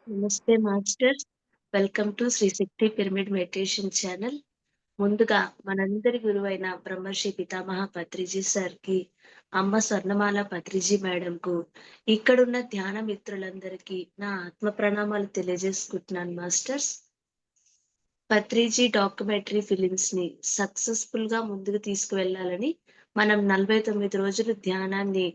నమస్తే masters. Welcome to Shri Shakti pyramid meditation channel. ముందుగా మనందరి గురువైన బ్రహ్మర్షి పితామహ పత్రిజీ సార్‌కి, అమ్మ స్వర్ణమాల పత్రిజీ మేడంకు, ఇక్కడున్న ధ్యాన మిత్రులందరికీ నా ఆత్మ ప్రణామాలు తెలియజేసుకుంటున్నాను మాస్టర్స్. పత్రిజీ డాక్యుమెంటరీ ఫిలిమ్స్‌ని సక్సెస్‌ఫుల్‌గా ముందుకు తీసుకువెళ్ళాలని మనం 49 రోజులు ధ్యానాన్ని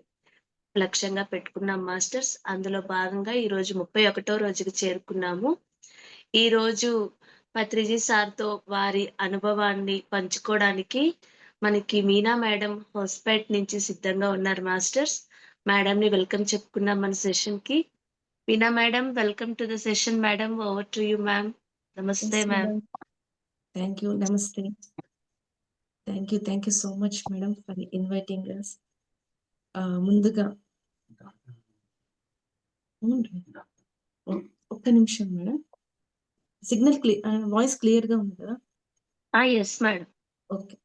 లక్ష్యంగా పెట్టుకున్నాం మాస్టర్స్. అందులో భాగంగా ఈరోజు 31వ రోజుకి చేరుకున్నాము. ఈరోజు పత్రిజీ సార్‌తో వారి అనుభవాన్ని పంచుకోవడానికి మనకి మీనా మేడం హోస్పేట్ నుంచి సిద్ధంగా ఉన్నారు మాస్టర్స్. మేడంని వెల్కమ్ చెప్పుకున్నాం మన సెషన్‌కి. Meena madam, welcome to the session madam. Over to you ma'am. నమస్తే Yes, ma'am. madam. Thank you. Namaste. Thank you so much, madam, for inviting us. ముందుగా ఒక్క నిమిషం మేడం. సిగ్నల్ వాయిస్ క్లియర్ గా ఉంది కదా? Yes madam. ఓకే.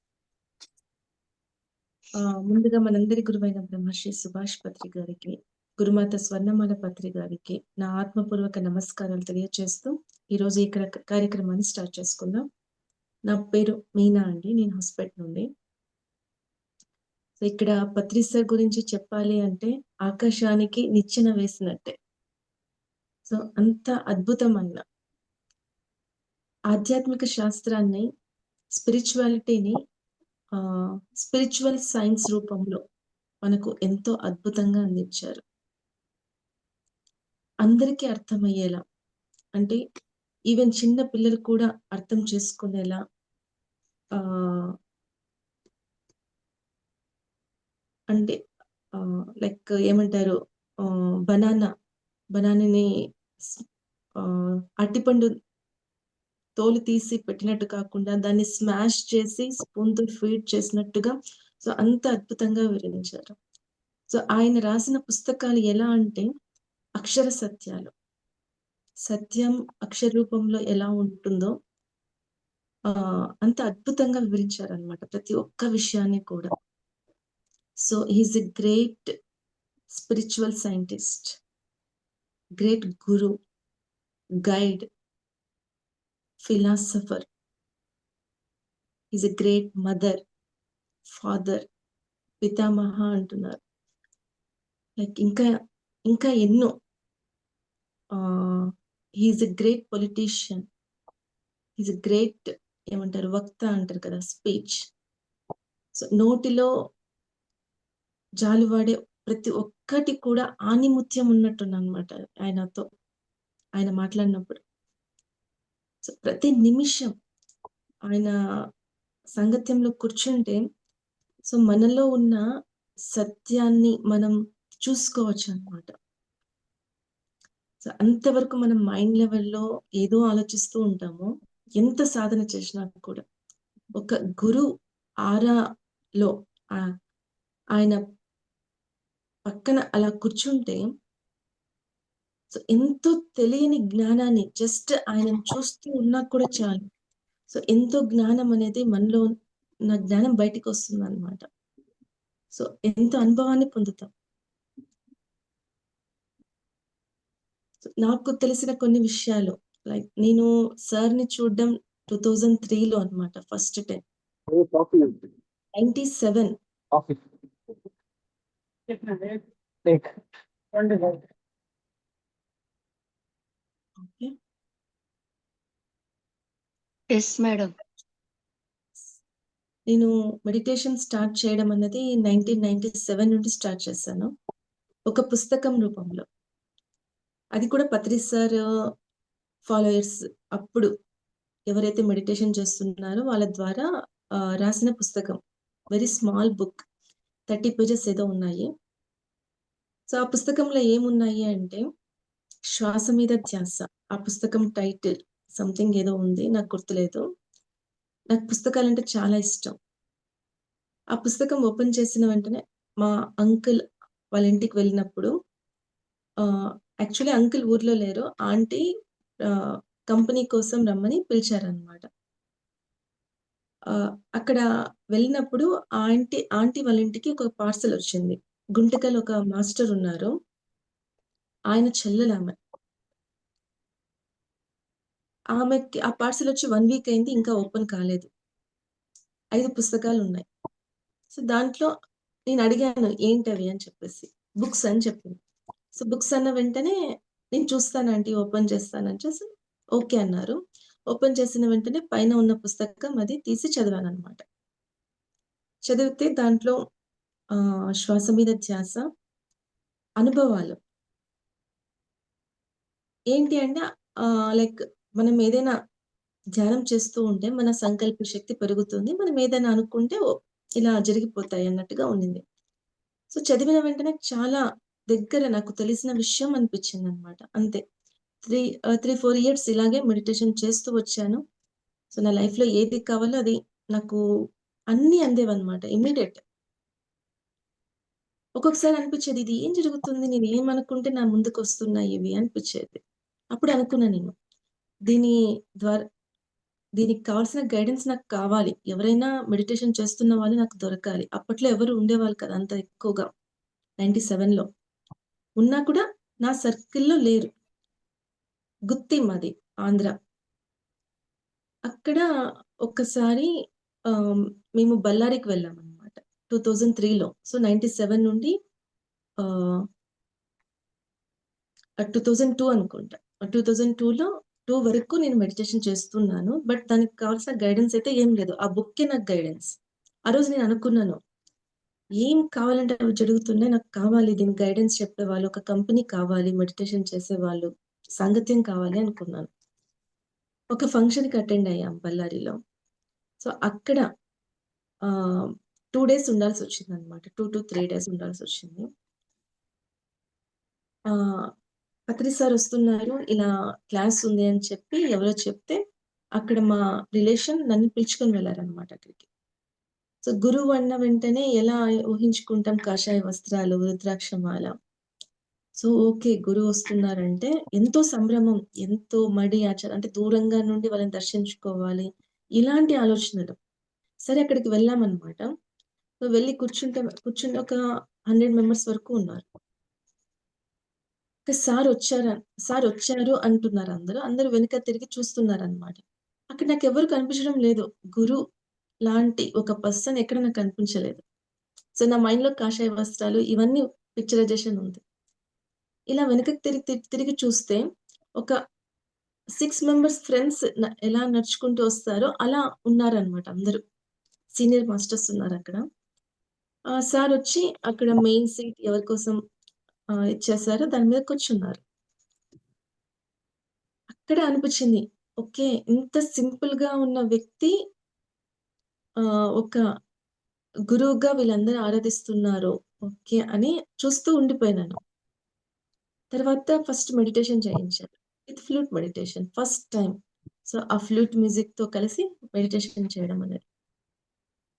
ముందుగా మనందరి గురువైన బ్రహ్మశ్రీ సుభాష్ పత్రి గారికి, గురుమాత స్వర్ణమాల పత్రి గారికి నా ఆత్మపూర్వక నమస్కారాలు తెలియజేస్తూ ఈరోజు ఈ కార్యక్రమాన్ని స్టార్ట్ చేసుకుందాం. నా పేరు మీనా అండి. నేను హాస్పిటల్ నుండి. సో ఇక్కడ పత్రి సార్ గురించి చెప్పాలి అంటే ఆకాశానికి నిచ్చెన వేసినట్టే. సో అంత అద్భుతం ఆయన. ఆధ్యాత్మిక శాస్త్రాన్ని, స్పిరిచువాలిటీని స్పిరిచువల్ సైన్స్ రూపంలో మనకు ఎంతో అద్భుతంగా అందించారు. అందరికీ అర్థమయ్యేలా, అంటే ఈవెన్ చిన్న పిల్లలు కూడా అర్థం చేసుకునేలా అంటే లైక్ ఏమంటారు, బనానాని అరటిపండు తోలు తీసి పెట్టినట్టు కాకుండా దాన్ని స్మాష్ చేసి స్పూన్‌తో ఫీడ్ చేసినట్టుగా సో అంత అద్భుతంగా వివరించారు. సో ఆయన రాసిన పుస్తకాలు ఎలా అంటే అక్షర సత్యాలు. సత్యం అక్షర రూపంలో ఎలా ఉంటుందో అంత అద్భుతంగా వివరించారనమాట ప్రతి ఒక్క విషయాన్ని కూడా. So he is a great spiritual scientist, great Guru, guide, philosopher. He's a great mother, father, పితామహ అంటున్నారు. లైక్ ఇంకా ఎన్నో. He's a great politician. He's a great ఏమంటారు, వక్త అంటారు కదా, స్పీచ్. సో నోటిలో జాలువాడే ప్రతి ఒక్కటి కూడా ఆణిముత్యం ఉన్నట్టుందన్నమాట ఆయన మాట్లాడినప్పుడు. సో ప్రతి నిమిషం ఆయన సంగత్యంలో కూర్చుంటే సో మనలో ఉన్న సత్యాన్ని మనం చూసుకోవచ్చు అన్నమాట. సో అంతవరకు మనం మైండ్ లెవెల్‌లో ఏదో ఆలోచిస్తూ ఉంటాము. ఎంత సాధన చేసినా కూడా. ఒక గురు ఆరాలో ఆయన పక్కన అలా కూర్చుంటే సో ఎంతో తెలియని జ్ఞానాన్ని జస్ట్ ఆయనను చూస్తూ ఉన్నా కూడా చాలు. సో ఎంతో జ్ఞానం అనేది మనలో ఉన్న జ్ఞానం బయటికొస్తుందన్నమాట. సో ఎంతో అనుభవాన్ని పొందుతాం. నాకు తెలిసిన కొన్ని విషయాలు, లైక్ నేను సార్‌ని చూడడం 2003లో అన్నమాట first time. 97. Okay. Yes madam. నేను మెడిటేషన్ స్టార్ట్ చేయడం అన్నది 1997 నుండి స్టార్ట్ చేశాను. ఒక పుస్తకం రూపంలో. అది కూడా పత్రి సార్ ఫాలోయర్స్ అప్పుడు ఎవరైతే మెడిటేషన్ చేస్తున్నారో వాళ్ళ ద్వారా రాసిన పుస్తకం. Very small book. 30 పేజెస్ ఏదో ఉన్నాయి. సో ఆ పుస్తకంలో ఏమున్నాయి అంటే శ్వాస మీద ధ్యాస. ఆ పుస్తకం టైటిల్ సంథింగ్ ఏదో ఉంది. నాకు గుర్తులేదు. నాకు పుస్తకాలంటే చాలా ఇష్టం. ఆ పుస్తకం ఓపెన్ చేసిన వెంటనే మా అంకుల్ వాళ్ళ ఇంటికి వెళ్ళినప్పుడు యాక్చువల్లీ అంకుల్ ఊర్లో లేరు. ఆంటీ కంపెనీ కోసం రమ్మని పిలిచారనమాట. అక్కడ వెళ్ళినప్పుడు ఆంటీ వాళ్ళ ఇంటికి ఒక పార్సెల్ వచ్చింది. గుంటకల్ ఒక మాస్టర్ ఉన్నారు. ఆయన చెల్లెలామె. ఆమెకి ఆ పార్సెల్ వచ్చి 1 వీక్ అయింది. ఇంకా ఓపెన్ కాలేదు. 5 పుస్తకాలున్నాయి. సో, దాంట్లో నేనడిగాను ఏంటవి అని చెప్పేసి. బుక్స్ అని చెప్పింది. సో, బుక్స్ అన్న వెంటనే నేను చూస్తాను ఆంటీ ఓపెన్ చేస్తాననేసి ఓకే అన్నారు. ఓపెన్ చేసిన వెంటనే పైన ఉన్న పుస్తకం అది తీసి చదివాననమాట. చదివితే దాంట్లో శ్వాస మీద ధ్యాస, అనుభవాలు. ఏంటి అంటే లైక్ మనం ఏదైనా ధ్యానం చేస్తూ ఉంటే మన సంకల్ప శక్తి పెరుగుతుంది. మనం ఏదైనా అనుకుంటే ఇలా జరిగిపోతాయి అన్నట్టుగా ఉండింది. సో, చదివిన వెంటనే చాలా దగ్గర నాకు తెలిసిన విషయం అనిపించిందనమాట. అంతే. 3, 4 ఇయర్స్ ఇలాగే మెడిటేషన్ చేస్తూ వచ్చాను. సో, నా లైఫ్‌లో ఏది కావాలో అది నాకు అన్నీ అందేవన్నమాట. ఇమ్మీడియేట్. ఒక్కొక్కసారి అనిపిచ్చేది ఇది ఏం జరుగుతుంది? నేనేమనుకుంటే నా ముందుకొస్తున్నాయి ఇవి అనిపిచ్చేది. అప్పుడు అనుకున్నా నేను. దీని ద్వార దీనికి కావాల్సిన గైడెన్స్ నాకు కావాలి. ఎవరైనా మెడిటేషన్ చేస్తున్న వాళ్ళు నాకు దొరకాలి. అప్పట్లో ఎవరు ఉండేవాళ్ళు కాదు అంత ఎక్కువగా. 97లో. ఉన్నా కూడా నా సర్కిల్‌లో లేరు. గుత్తి మాది ఆంధ్ర. అక్కడ ఒక్కసారి ఆహ్, మేము బళ్ళారికి వెళ్ళామనమాట. 2003లో. సో, 97 నుండి ఆహ్, 2002 అనుకుంటా. 2002లో 2 వరకు నేను మెడిటేషన్ చేస్తున్నాను. బట్ దానికి కావాల్సిన గైడెన్స్ అయితే ఏం లేదు. ఆ బుక్కే నాకు గైడెన్స్. ఆ రోజు నేను అనుకున్నాను. ఏం కావాలంటే అవి జరుగుతున్నాయి. నాకు కావాలి దీనికి గైడెన్స్ చెప్పేవాళ్ళు, ఒక కంపెనీ కావాలి, మెడిటేషన్ చేసేవాళ్ళు, సాంగత్యం కావాలి అనుకున్నాను. ఒక ఫంక్షన్‌కి అటెండ్ అయ్యాం బళ్ళారిలో. సో, అక్కడ 2 డేస్ ఉండాల్సొచ్చిందనమాట. 2-3 డేస్ ఉండాల్సొచ్చింది. ఆహ్, పత్రి సార్ ఒస్తున్నారు. ఇలా క్లాస్ ఉంది అని చెప్పి ఎవరో చెప్తే, అక్కడ మా రిలేషన్ నన్ను పిలుచుకొని వెళ్లారనమాట అక్కడికి. సో, గురువు అన్న వెంటనే ఎలా ఊహించుకుంటాం కాషాయ వస్త్రాలు, రుద్రాక్షమాల. So, okay. గురువొస్తున్నారంటే ఎంతో సంభ్రమం, ఎంతో మడి అంటే దూరంగా నుండి వాళ్ళని దర్శించుకోవాలి. ఇలాంటి ఆలోచనలు. సరే అక్కడికి వెళ్ళామనమాట. సో, వెళ్లి కూర్చుంటే ఒక 100 మెంబర్స్ వరకు ఉన్నారు. ఇక సారొచ్చారు అంటున్నారు అందరూ. అందరూ వెనక తిరిగి చూస్తున్నారనమాట. అక్కడ నాకెవ్వరు కనిపించడం లేదు. గురు లాంటి ఒక పర్సన్ ఎక్కడ నాకు కనిపించలేదు. సో, నా మైండ్‌లో కాషాయ వస్త్రాలు ఇవన్నీ పిక్చరైజేషన్ ఉంది. ఇలా వెనకకి తిరిగి చూస్తే ఒక 6 మెంబర్స్ ఫ్రెండ్స్ ఎలా నడుచుకుంటూ వస్తారో అలా ఉన్నారనమాట అందరూ. Senior masters ఉన్నారక్కడ. సారొచ్చి అక్కడ మెయిన్ సీట్ ఎవరి కోసం ఇచ్చేసారో దాని మీద కూర్చున్నారు. అక్కడే అనిపిచ్చింది. ఓకే. ఇంత సింపుల్‌గా ఉన్న వ్యక్తి ఒక గురువుగా వీళ్ళందరూ ఆరాధిస్తున్నారు. ఓకే. అని చూస్తూ ఉండిపోయాను. తర్వాత ఫస్ట్ మెడిటేషన్ చేయించారు. With flute meditation first time. So, ఆ ఫ్లూట్ మ్యూజిక్‌తో కలిసి మెడిటేషన్ చేయడం అనేది.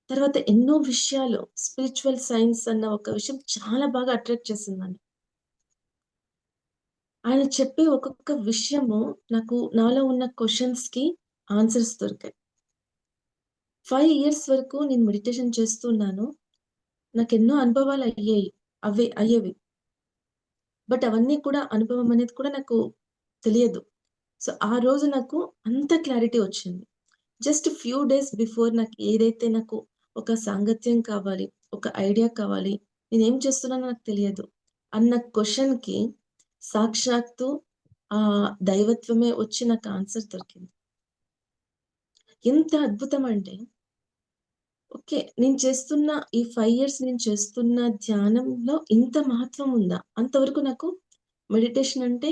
తర్వాత ఎన్నో విషయాలు స్పిరిచ్యువల్ సైన్స్ అన్న ఒక విషయం చాలా బాగా అట్రాక్ట్ చేసింది నన్ను. ఆయన చెప్పే ఒక్కొక్క విషయము నాలో ఉన్న క్వెషన్స్‌కి ఆన్సర్స్ దొరికాయి. 5 ఇయర్స్ వరకు నేను మెడిటేషన్ చేస్తున్నాను. నాకెన్నో అనుభవాలయ్యాయి. అయ్యేవి. బట్ అవన్నీ కూడా అనుభవం అనేది కూడా నాకు తెలియదు. సో, ఆ రోజు నాకు అంత క్లారిటీ వచ్చింది. జస్ట్ ఫ్యూ డేస్ బిఫోర్ నాకు ఒక సాంగత్యం కావాలి, ఒక ఐడియా కావాలి, నేనేం చేస్తున్నానో నాకు తెలియదు అన్న క్వెషన్‌కి సాక్షాత్తు దైవత్వమే వచ్చి నాకు ఆన్సర్ దొరికింది. ఎంత అద్భుతం అంటే ఓకే. ఈ 5 ఇయర్స్ నేను చేస్తున్న ధ్యానంలో ఇంత మహత్వం ఉందా? అంతవరకు నాకు మెడిటేషన్ అంటే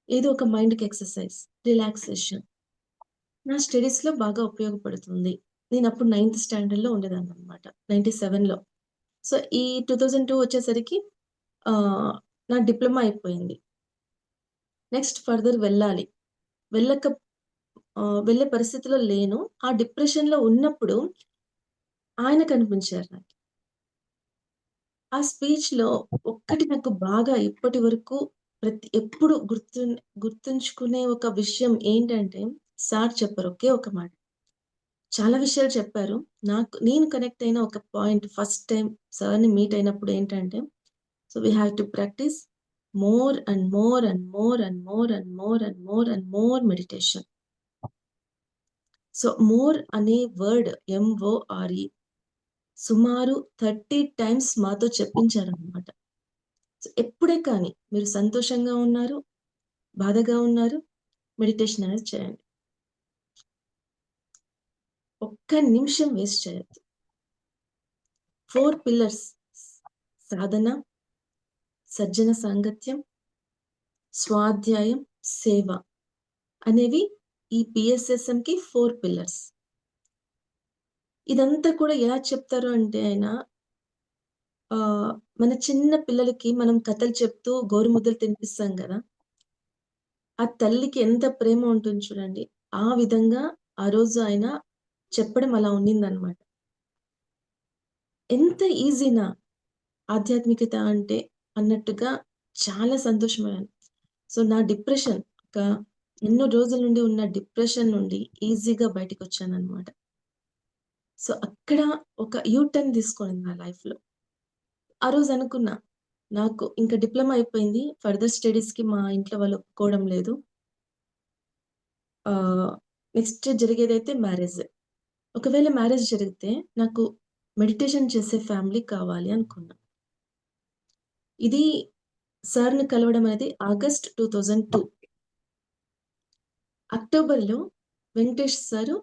ఏదో ఒక మైండ్‌కి ఎక్సర్‌సైజ్, రిలాక్సేషన్. నా స్టడీస్‌లో బాగా ఉపయోగపడుతుంది. నేనప్పుడు నైన్త్ స్టాండర్డ్‌లో ఉండేదాన్ననమాట. 97లో. సో, ఈ 2002 వచ్చేసరికి ఆహ్, నా డిప్లొమా అయిపోయింది. నెక్స్ట్ ఫర్దర్ వెళ్ళాలి. వెళ్ళక వెళ్ళే పరిస్థితిలో లేను. ఆ డిప్రెషన్‌లో ఉన్నప్పుడు ఆయన కనిపించారు నాకు. ఆ స్పీచ్‌లో ఒక్కటి నాకు బాగా ఇప్పటి వరకు ఎప్పుడు గుర్తుంచుకునే ఒక విషయం ఏంటంటే, సార్ చెప్పారు ఒకే ఒక మాట. చాలా విషయాలు చెప్పారు. నేను కనెక్ట్ అయిన ఒక పాయింట్ ఫస్ట్ టైమ్ సార్‌ని మీట్ అయినప్పుడు ఏంటంటే, so we have to practice more and more and more and more and more and more and more meditation. So more అనే వర్డ్ MORE సుమారు 30 టైమ్స్ మాతో చెప్పించారనమాట. సో ఎప్పుడే కానీ మీరు సంతోషంగా ఉన్నారు, బాధగా ఉన్నారు, మెడిటేషన్ అనేది చేయండి. ఒక్క నిమిషం వేస్ట్ చేయొద్దు. 4 పిల్లర్స్ సాధన, సజ్జన సాంగత్యం, స్వాధ్యాయం, సేవ అనేవి ఈ PSSMకి 4 పిల్లర్స్. ఇదంతా కూడా ఎలా చెప్తారు అంటే ఆయన మన చిన్న పిల్లలకి మనం కథలు చెప్తూ గోరుముద్దలు తినిపిస్తాం గదా! ఆ తల్లికి ఎంత ప్రేమ ఉంటుంది చూడండి. ఆ విధంగా ఆ రోజు ఆయన చెప్పడం అలా ఉండిందనమాట. ఎంత ఈజీనా ఆధ్యాత్మికత అంటే అన్నట్టుగా చాలా సంతోషమయ్యాను. సో, నా డిప్రెషన్ ఒక ఎన్నో రోజుల నుండి ఉన్న డిప్రెషన్ నుండి ఈజీగా బయటికొచ్చాననమాట. సో, అక్కడ ఒక యూ టర్న్ తీసుకున్నాను నా లైఫ్‌లో. ఆ రోజు అనుకున్నా, నాకు ఇంక డిప్లొమా అయిపోయింది. ఫర్దర్ స్టడీస్‌కి మా ఇంట్లో వాళ్ళు ఒప్పుకోవడం లేదు. ఆహ్, నెక్స్ట్ జరిగేదైతే మ్యారేజ్. ఒకవేళ మ్యారేజ్ జరిగితే నాకు మెడిటేషన్ చేసే ఫ్యామిలీ కావాలి అనుకున్నా. ఇది సార్‌ని కలవడం అనేది ఆగస్ట్ 2002. అక్టోబర్‌లో వెంకటేష్ సారు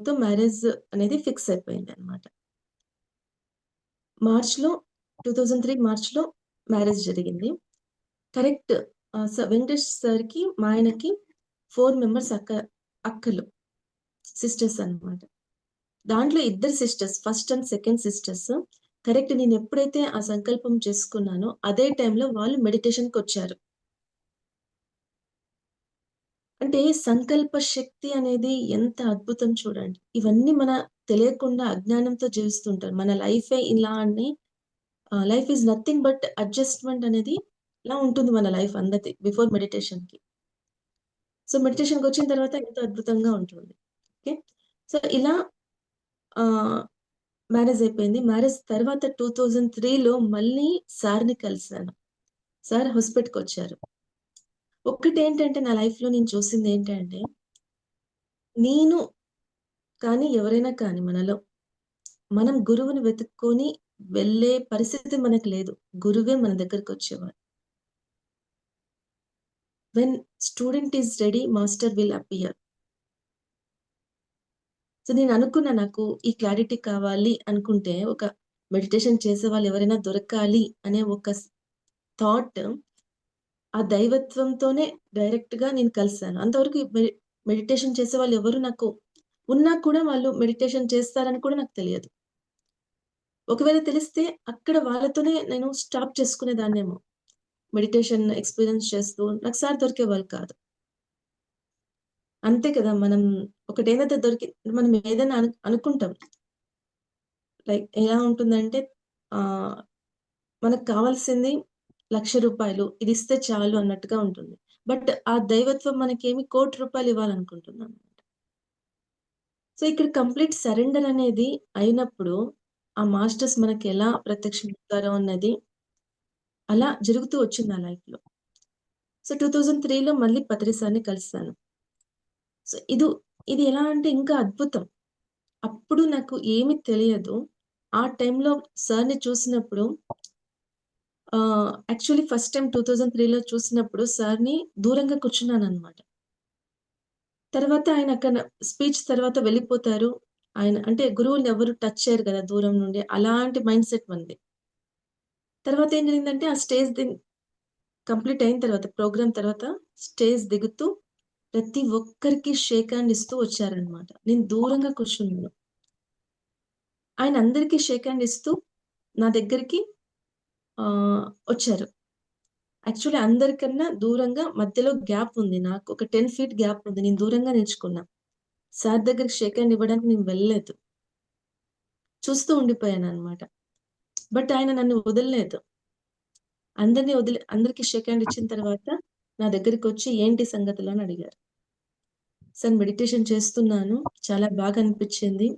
తో మ్యారేజ్ అనేది ఫిక్స్ అయిపోయిందనమాట. మార్చ్‌లో 2003 మార్చ్‌లో మ్యారేజ్ జరిగింది. కరెక్ట్ వెంకటేష్ సార్‌కి, మా ఆయనకి 4 మెంబర్స్ అక్కలు, సిస్టర్స్ అన్నమాట. దాంట్లో ఇద్దరు sisters first and second sisters correct నేనెప్పుడైతే ఆ సంకల్పం చేసుకున్నానో, అదే టైంలో వాళ్ళు మెడిటేషన్‌కొచ్చారు. అంటే సంకల్ప శక్తి అనేది ఎంత అద్భుతం చూడండి. ఇవన్నీ మన తెలియకుండా అజ్ఞానంతో జీవిస్తుంటారు. మన లైఫే ఇలా అని life is nothing but adjustment అనేది ఇలా ఉంటుంది మన లైఫ్ అందరిది బిఫోర్ మెడిటేషన్‌కి. సో, మెడిటేషన్‌కొచ్చిన తర్వాత ఎంతో అద్భుతంగా ఉంటుంది. ఓకే. సో, ఇలా ఆహ్, మ్యారేజ్ అయిపోయింది. మ్యారేజ్ తర్వాత 2003లో మళ్ళీ సార్‌ని కలిసాను. సార్ హొస్పేట్‌కొచ్చారు. ఒక్కటేంటంటే నా లైఫ్‌లో నేను చూసిందేంటంటే, నేను కానీ ఎవరైనా కానీ మనలో, మనం గురువుని వెతుక్కొని వెళ్ళే పరిస్థితి మనకు లేదు. గురువే మన దగ్గరకొచ్చేవారు. When student is ready master will appear. So, నేననుకున్నా నాకు ఈ క్లారిటీ కావాలి అనుకుంటే, ఒక మెడిటేషన్ చేసేవాళ్ళు ఎవరైనా దొరకాలి అనే ఒక థాట్ ఆ దైవత్వంతోనే డైరెక్ట్‌గా నేను కలిసాను. అంతవరకు మెడిటేషన్ చేసేవాళ్ళు ఎవరు నాకు ఉన్నా కూడా వాళ్ళు మెడిటేషన్ చేస్తారని కూడా నాకు తెలియదు. ఒకవేళ తెలిస్తే అక్కడ వాళ్ళతోనే నేను స్టాప్ చేసుకునేదాన్నేమో. మెడిటేషన్ ఎక్స్‌పీరియన్స్ చేస్తూ నాకు సార్ దొరికేవాళ్ళు కాదు. అంతే కదా! మనం ఒకటేదైతే మనం ఏదైనా అనుకుంటాం. లైక్ ఎలా ఉంటుందంటే ఆహ్, మనకు కావాల్సింది రూ. 1,00,000 ఇదిస్తే చాలు అన్నట్టుగా ఉంటుంది. బట్ ఆ దైవత్వం మనకేమి ₹1,00,00,000 ఇవ్వాలనుకుంటుందన్నమాట. సో, ఇక్కడ కంప్లీట్ సరెండర్ అనేది అయినప్పుడు, ఆ మాస్టర్స్ మనకెలా ప్రత్యక్షమవుతారో అన్నది అలా జరుగుతూ వచ్చింది నా లైఫ్‌లో. సో, 2003లో మళ్ళీ పత్రి సార్‌ని కలిసాను. సో, ఇది ఎలా అంటే ఇంకా అద్భుతం. అప్పుడు నాకు ఏమి తెలియదు. ఆ టైంలో సార్‌ని చూసినప్పుడు యాక్చువల్లీ ఫస్ట్ టైమ్ 2003లో చూసినప్పుడు సార్‌ని దూరంగా కూర్చున్నాననమాట. తర్వాత ఆయన అక్కడ స్పీచ్ తర్వాత వెళ్ళిపోతారు. ఆయన అంటే గురువుల్ని ఎవరు టచ్ చేయరు గదా! దూరం నుండి. అలాంటి మైండ్ సెట్ మనది. తర్వాత ఏం జరిగిందంటే ఆ స్టేజ్ కంప్లీట్ అయిన తర్వాత ప్రోగ్రామ్ తర్వాత స్టేజ్ దిగుతూ ప్రతి ఒక్కరికి షేక్ హ్యాండ్ ఇస్తూ వచ్చారనమాట. నేను దూరంగా కూర్చున్నాను. ఆయన అందరికి షేక్ హ్యాండ్ ఇస్తూ నా దగ్గరికి వచ్చారు. యాక్చువల్లీ అందరికన్నా దూరంగా మధ్యలో గ్యాప్ ఉంది. నాకు ఒక 10 ఫీట్ గ్యాప్ ఉంది. నేను దూరంగా నిల్చుకున్నా. సార్ దగ్గరికి షేక్ హ్యాండ్ ఇవ్వడానికి నేను వెళ్ళలేదు. చూస్తూ ఉండిపోయాననమాట. బట్ ఆయన నన్ను వదలలేదు. అందరికి షేక్ హ్యాండ్ ఇచ్చిన తర్వాత నా దగ్గరికొచ్చి ఏంటి సంగతులు అని అడిగారు. సార్ మెడిటేషన్ చేస్తున్నాను. చాలా బాగా అనిపిచ్చింది.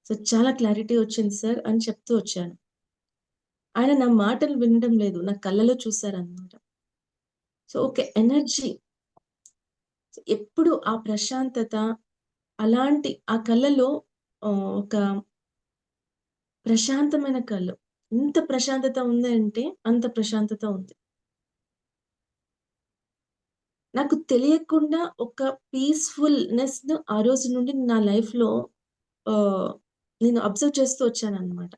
సో, చాలా క్లారిటీ వచ్చింది సార్ అని చెప్తూ వచ్చాను. ఆయన నా మాటలు వినడం లేదు. నా కళ్ళలో చూసారనమాట. సో, ఒక ఎనర్జీ ఎప్పుడు ఆ ప్రశాంతత అలాంటి ఆ కళ్ళలో ఒక ప్రశాంతమైన కళ్ళు. ఎంత ప్రశాంతత ఉంది అంటే అంత ప్రశాంతత ఉంది. నాకు తెలియకుండా ఒక పీస్‌ఫుల్‌నెస్‌ను ఆ రోజు నుండి నా లైఫ్‌లో ఆహ్, నేను అబ్జర్వ్ చేస్తూ వచ్చాననమాట.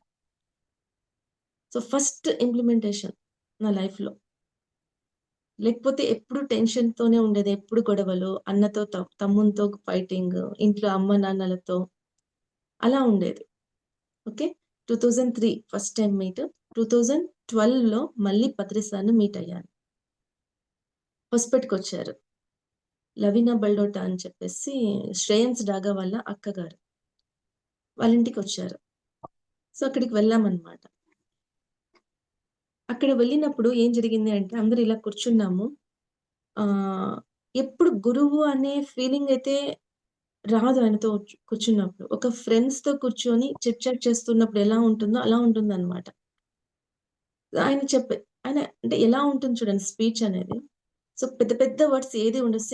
సో, ఫస్ట్ ఇంప్లిమెంటేషన్ నా లైఫ్‌లో. లేకపోతే ఎప్పుడు టెన్షన్‌తోనే ఉండేది. ఎప్పుడు గొడవలు, అన్నతో తమ్మునితో ఫైటింగ్, ఇంట్లో అమ్మ నాన్నలతో అలా ఉండేది. ఓకే. 2003 first time meet. 2012లో మళ్ళీ పత్రి సార్‌ని మీట్ అయ్యాను. హొసపెట్‌కొచ్చారు. లవీనా బల్డోటా అని చెప్పేసి శ్రేయన్స్ డాగా వాళ్ళ అక్కగారు. వాళ్ళ ఇంటికొచ్చారు. సో, అక్కడికి వెళ్ళామనమాట. అక్కడ వెళ్ళినప్పుడు ఏం జరిగింది అంటే అందరూ ఇలా కూర్చున్నాము. ఆహ్, ఎప్పుడు గురువు అనే ఫీలింగయితే రాదు ఆయనతో కూర్చున్నప్పుడు. ఒక ఫ్రెండ్స్‌తో కూర్చొని చిట్ చాట్ చేస్తున్నప్పుడు ఎలా ఉంటుందో అలా ఉంటుందనమాట. ఆయన చెప్పే ఆయన అంటే ఎలా ఉంటుంది చూడండి స్పీచ్ అనేది. సో, పెద్ద పెద్ద వర్డ్స్ ఏది ఉండదు.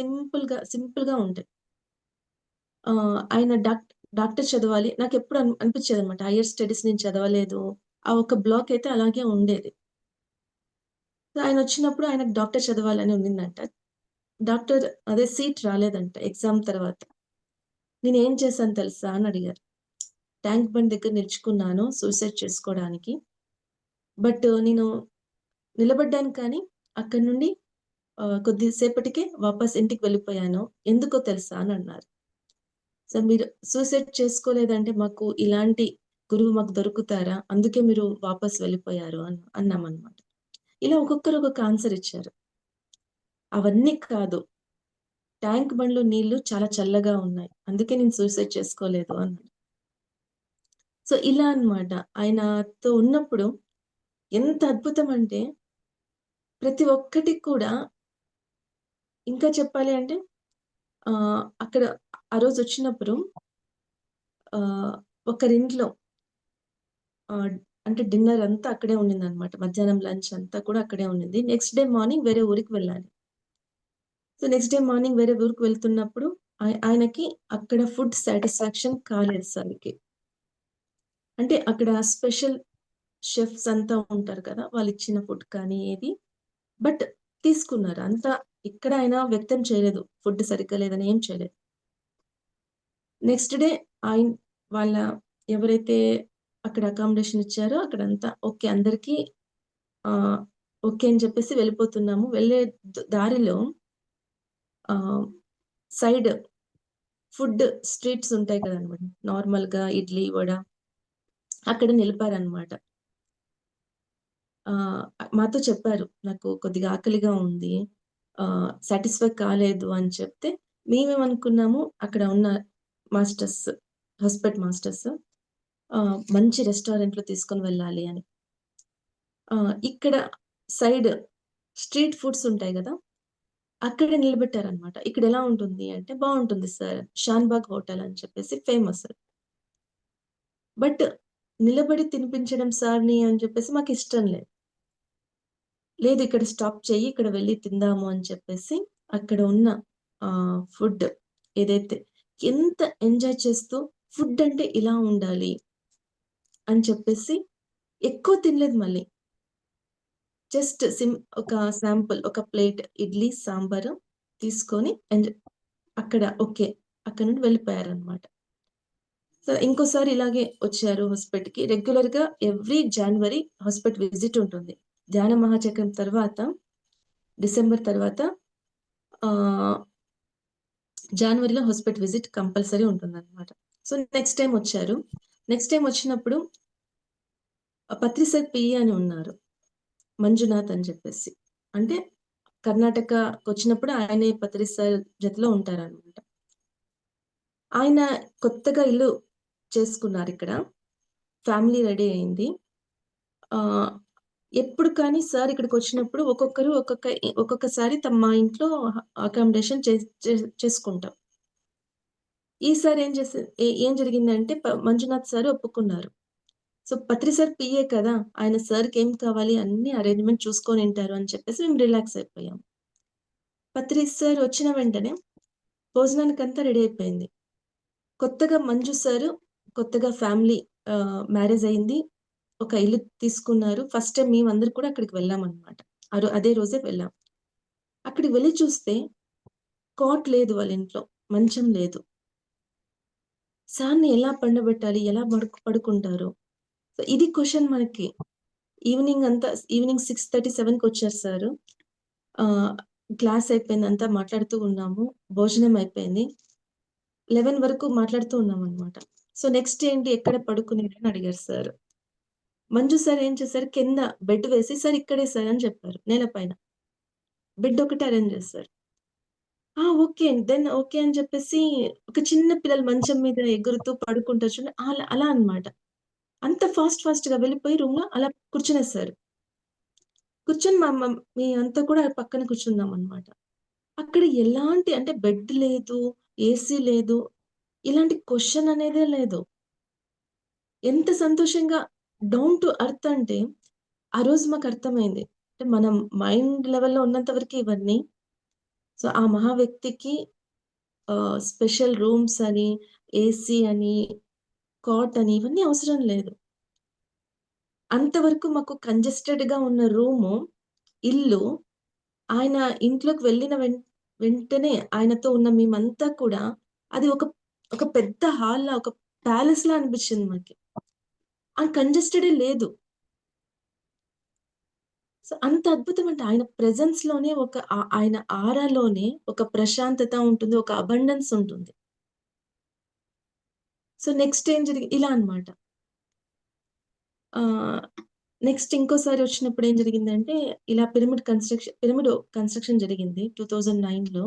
సింపుల్‌గా ఉంటాయి. ఆయన డాక్టర్ చదవాలి. నాకెప్పుడు అనిపిచ్చేదనమాట. హైర్ స్టడీస్ నేను చదవలేదు. ఆ ఒక బ్లాక్ అయితే అలాగే ఉండేది. సో, ఆయనొచ్చినప్పుడు ఆయనకు డాక్టర్ చదవాలని ఉండిందంట. డాక్టర్ అదే సీట్ రాలేదంట ఎగ్జామ్ తర్వాత. నేనేం చేశాను తెలుసా అని అడిగారు. ట్యాంక్ బండ్ దగ్గర నిలుచుకున్నాను సూసైడ్ చేసుకోవడానికి. నేను నిలబడ్డాను కానీ అక్కడి నుండి కొద్ది సేపటికే వాపస్ ఇంటికి వెళ్ళిపోయాను. ఎందుకో తెలుసా అని అన్నారు. సో, మీరు సూసైడ్ చేసుకోలేదంటే మాకు ఇలాంటి గురువు మాకు దొరుకుతారా? అందుకే మీరు వాపస్ వెళ్ళిపోయారు అన్నామనమాట. ఇలా ఒక్కొక్కరు ఒక్కొక్క ఆన్సర్ ఇచ్చారు. అవన్నీ కాదు. ట్యాంక్ బండ్‌లో నీళ్లు చాలా చల్లగా ఉన్నాయి. అందుకే నేను సూసైడ్ చేసుకోలేదు అన్నాడు. సో, ఇలా అన్నమాట. ఆయనతో ఉన్నప్పుడు ఎంత అద్భుతమంటే ప్రతి ఒక్కటి కూడా ఇంకా చెప్పాలి అంటే అక్కడ ఆ రోజొచ్చినప్పుడు ఆహ్, ఒకరింట్లో ఆహ్, అంటే డిన్నర్ అంతా అక్కడే ఉండిందనమాట. మధ్యాహ్నం లంచ్ అంతా కూడా అక్కడే ఉండింది. నెక్స్ట్ డే మార్నింగ్ వేరే ఊరికి వెళ్ళాలి. సో, నెక్స్ట్ డే మార్నింగ్ వేరే ఊరికి వెళ్తున్నప్పుడు ఆయనకి అక్కడ ఫుడ్ సాటిస్ఫాక్షన్ కాలేదు సార్‌కి. అంటే అక్కడ స్పెషల్ షెఫ్స్ అంతా ఉంటారు కదా! వాళ్ళిచ్చిన ఫుడ్ కానీ ఏది బట్ తీసుకున్నారు. అంతా ఇక్కడ ఆయన వ్యక్తం చేయలేదు. ఫుడ్ సరిగ్గా లేదని ఏం చేయలేదు. నెక్స్ట్ డే ఆయన వాళ్ళ ఎవరైతే అక్కడ అకామిడేషన్ ఇచ్చారో అక్కడంతా ఓకే. అందరికి ఆహ్, ఓకే అని చెప్పేసి వెళ్ళిపోతున్నాము. వెళ్ళే దారిలో ఆహ్, సైడ్ ఫుడ్ స్ట్రీట్స్ ఉంటాయి కదనమాట. నార్మల్‌గా ఇడ్లీ, వడ అక్కడ నిలిపారనమాట. ఆహ్, మాతో చెప్పారు. నాకు కొద్దిగా ఆకలిగా ఉంది. సాటిస్ఫై కాలేదు అని చెప్తే, మేమేమనుకున్నాము అక్కడ ఉన్న మాస్టర్స్, మాస్టర్స్ మంచి రెస్టారెంట్‌లో తీసుకొని వెళ్ళాలి అని. ఇక్కడ సైడ్ స్ట్రీట్ ఫుడ్స్ ఉంటాయి గదా! అక్కడ నిలబెట్టారనమాట. ఇక్కడెలా ఉంటుంది అంటే, బావుంటుంది సార్. షాన్బాగ్ హోటల్ అని చెప్పేసి ఫేమస్. బట్ నిలబడి తినిపించడం సార్‌ని అని చెప్పేసి మాకిష్టం లేదు. లేదు ఇక్కడ స్టాప్ చెయ్యి. ఇక్కడ వెళ్లి తిందాము అని చెప్పేసి అక్కడ ఉన్న ఫుడ్ ఏదైతే ఎంత ఎంజాయ్ చేస్తూ ఫుడ్ అంటే ఇలా ఉండాలి అని చెప్పేసి ఎక్కువ తినలేదు మళ్ళీ. జస్ట్ ఒక శాంపుల్ ఒక ప్లేట్ ఇడ్లీ, సాంబారు తీసుకొని అక్కడ ఓకే. అక్కడి నుండి వెళ్ళిపోయారనమాట. సో, ఇంకోసారి ఇలాగే వచ్చారు హాస్పిటల్‌కి. రెగ్యులర్‌గా ఎవ్రీ జాన్వరి హాస్పిటల్ విజిట్ ఉంటుంది. ధ్యాన మహాచక్రం తర్వాత డిసెంబర్ తర్వాత ఆహ్, జాన్వరిలో హాస్పిటల్ విజిట్ కంపల్సరీ ఉంటుందనమాట. సో, నెక్స్ట్ టైమ్ వచ్చారు. నెక్స్ట్ టైమ్ వచ్చినప్పుడు పత్రి సార్ పిఏ అని ఉన్నారు. మంజునాథ్ అని చెప్పేసి. అంటే కర్ణాటకకొచ్చినప్పుడు ఆయనే పత్రి సార్ జతలో ఉంటారనమాట. ఆయన కొత్తగా ఇల్లు చేసుకున్నారిక్కడ. ఫ్యామిలీ రెడీ అయింది. ఆహ్, ఎప్పుడు కానీ సార్ ఇక్కడికొచ్చినప్పుడు ఒక్కొక్కరు ఒక్కొక్కసారి మా ఇంట్లో అకామిడేషన్ చేసుకుంటాం. ఈసారి ఏం జరిగిందంటే మంజునాథ్ సార్ ఒప్పుకున్నారు. సో, పత్రి సార్ పీఏ కదా! ఆయన సార్‌కేం కావాలి అన్నీ అరేంజ్‌మెంట్ చూసుకొనుంటారు అని చెప్పేసి మేము రిలాక్స్ అయిపోయాం. పత్రి సార్ వచ్చిన వెంటనే భోజనానికంతా రెడీ అయిపోయింది. కొత్తగా మంజు సారు కొత్తగా ఫ్యామిలీ మ్యారేజ్ అయింది. ఒక ఇల్లు తీసుకున్నారు. ఫస్ట్ టైమ్ మేమందరం కూడా అక్కడికి వెళ్ళామనమాట. అదే రోజే వెళ్ళాం. అక్కడికి వెళ్లి చూస్తే కాట్ లేదు వాళ్ళ ఇంట్లో. మంచం లేదు. సార్‌ని ఎలా పండబెట్టాలి? ఎలా పడుకుంటారు? సో, ఇది క్వెషన్ మనకి. ఈవినింగ్ అంతా ఈవినింగ్ 6:30, 7:00కొచ్చారు సారు. ఆహ్, క్లాస్ అయిపోయింది. అంతా మాట్లాడుతూ ఉన్నాము. భోజనం అయిపోయింది. 11 వరకు మాట్లాడుతూ ఉన్నామనమాట. సో, నెక్స్ట్ ఏంటి? ఎక్కడ పడుకునేది అని అడిగారు సారు. మంజు సార్ ఏం చేశారు? కింద బెడ్ వేసి, "సార్ ఇక్కడే సార్" అని చెప్పారు. నేల పైన. బెడ్ ఒకటి అరేంజ్ చేశారు. ఆ! ఓకే. దెన్ ఓకే అని చెప్పేసి ఒక చిన్న పిల్లలు మంచం మీద ఎగురుతూ పడుకుంటారు చూడండి. అలా అన్నమాట. అంత ఫాస్ట్‌గా వెళ్ళిపోయి రూమ్‌లో అలా కూర్చునేసారు. కూర్చొని మేమంతా కూడా పక్కన కూర్చున్నామనమాట. అక్కడ ఎలాంటి అంటే బెడ్ లేదు, ఏసీ లేదు. ఇలాంటి క్వెషన్ అనేదే లేదు. ఎంత సంతోషంగా డౌన్ టు ఎర్త్ అంటే, ఆ రోజు మాకర్థమైంది. అంటే మనం మైండ్ లెవెల్‌లో ఉన్నంత వరకే ఇవన్నీ. సో, ఆ మహా వ్యక్తికి స్పెషల్ రూమ్స్ అని, ఏసీ అని, కాట్ అని ఇవన్నీ అవసరం లేదు. అంతవరకు మాకు కంజెస్టెడ్‌గా ఉన్న రూము, ఇల్లు ఆయన ఇంట్లోకి వెళ్ళిన వెంటనే ఆయనతో ఉన్న మేమంతా కూడా అది ఒక పెద్ద హాల్‌లా, ఒక ప్యాలెస్‌లా అనిపించింది మాకి. ఆ కంజెస్టెడే లేదు. సో, అంత అద్భుతం అంటే ఆయన ప్రెజెన్స్‌లోనే ఆయన ఆరాలోనే ఒక ప్రశాంతత ఉంటుంది. ఒక అబండెన్స్ ఉంటుంది. సో, నెక్స్ట్ ఏం ఇలా అన్నమాట. ఆహ్, నెక్స్ట్ ఇంకోసారి వచ్చినప్పుడు ఏం జరిగిందంటే, ఇలా పిరమిడ్ కన్‌స్ట్రక్షన్ జరిగింది 2009లో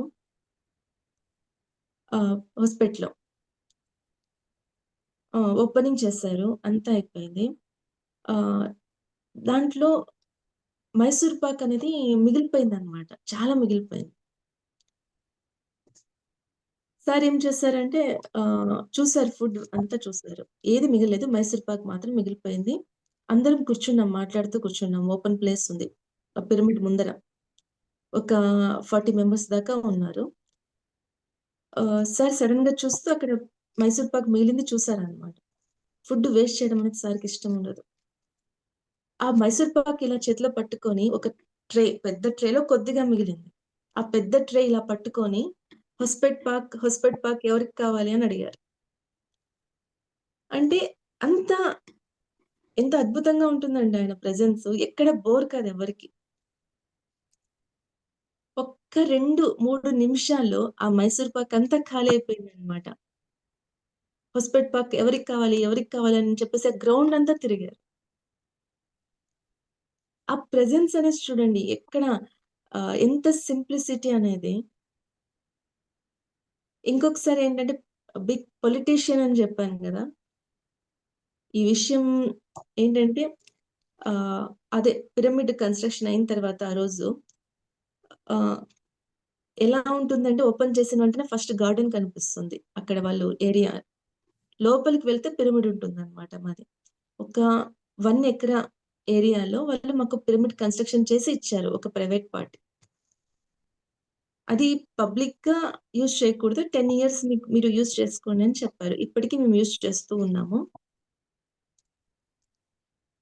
హోస్పేట్‌లో. ఓపెనింగ్ చేశారు. అంతా అయిపోయింది. ఆహ్, దాంట్లో మైసూర్ పాక్ అనేది మిగిలిపోయిందన్నమాట. చాలా మిగిలిపోయింది. సార్ ఏం చేశారంటే చూసారు ఫుడ్ అంతా చూసారు. ఏది మిగలలేదు. మైసూర్ పాక్ మాత్రం మిగిలిపోయింది. అందరం కూర్చున్నాం. మాట్లాడుతూ కూర్చున్నాం. ఓపెన్ ప్లేస్ ఉంది. ఆ పిరమిడ్ ముందర. ఒక 40 మెంబర్స్ దాకా ఉన్నారు. సార్ సడెన్‌గా చూస్తూ అక్కడ మైసూర్ పాక్ మిగిలింది చూసారనమాట. ఫుడ్ వేస్ట్ చేయడం అనేది సార్‌కి ఇష్టం ఉండదు. ఆ మైసూర్ పాక్ ఇలా చేతిలో పట్టుకొని ఒక పెద్ద ట్రేలో కొద్దిగా మిగిలింది. ఆ పెద్ద ట్రే ఇలా పట్టుకొని హొస్పేట్ పాక్ ఎవరికి కావాలి అని అడిగారు. అంటే అంత ఎంత అద్భుతంగా ఉంటుందండి ఆయన ప్రెజెన్స్. ఎక్కడ బోర్ కాదు ఎవరికీ. ఒక్క 2, 3 నిమిషాల్లో ఆ మైసూర్ పాక్ అంతా ఖాళీ అయిపోయిందనమాట. హొస్పేట్ పాక్ ఎవరికి కావాలి? ఎవరికి కావాలి? అని చెప్పేసి ఆ గ్రౌండ్ అంతా తిరిగారు. ఆ ప్రెజెన్స్ అనేది చూడండి ఎక్కడ ఎంత సింప్లిసిటీ అనేది. ఇంకొకసారి ఏంటంటే బిగ్ పొలిటీషియన్ అని జెప్పాను గదా! ఈ విషయం ఏంటంటే ఆహ్, అదే పిరమిడ్ కన్‌స్ట్రక్షన్ అయిన తర్వాత ఆ రోజు ఆహ్, ఎలా ఉంటుందంటే ఓపెన్ చేసిన వెంటనే ఫస్ట్ గార్డెన్ కనిపిస్తుంది. అక్కడ వాళ్ళు ఏరియా లోపలికి వెళ్తే పిరమిడ్ ఉంటుందన్నమాట మాది. ఒక 1 ఎకరా ఏరియాలో వాళ్ళు మాకు పిరమిడ్ కన్‌స్ట్రక్షన్ చేసి ఇచ్చారు. ఒక ప్రైవేట్ పార్టీ. అది పబ్లిక్‌గా యూజ్ చేయకూడదు. 10 ఇయర్స్ మీరు యూజ్ చేసుకోండి అని చెప్పారు. ఇప్పటికి మేము యూజ్ చేస్తూ ఉన్నాము.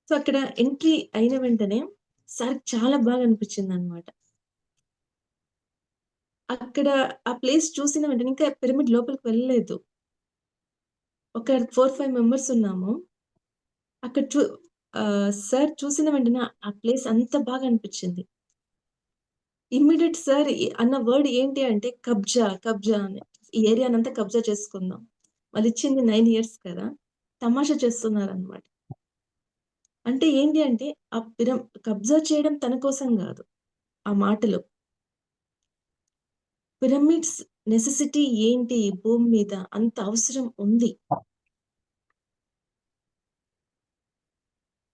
సో, అక్కడ ఎంట్రీ అయిన వెంటనే సార్‌కి చాలా బాగా అనిపించిందనమాట. అక్కడ ఆ ప్లేస్ చూసిన వెంటనే ఇంకా పిరమిడ్ లోపలికి వెళ్ళలేదు. ఒక 4, 5 మెంబర్స్ ఉన్నాము. అక్కడ సార్ చూసిన వెంటనే ఆ ప్లేస్ అంత బాగా అనిపించింది. ఇమ్మీడియేట్ సార్ అన్న వర్డ్ ఏంటి అంటే కబ్జా అని. ఈ ఏరియానంతా కబ్జా చేసుకుందాం. వాళ్ళిచ్చింది 9 ఇయర్స్ కదా! తమాషా చేస్తున్నారనమాట. అంటే ఏంటి అంటే ఆ కబ్జా చేయడం తన కోసం గాదు. ఆ మాటలు. పిరమిడ్స్ నెసెసిటీ ఏంటి ఈ భూమి మీద? అంత అవసరం ఉంది.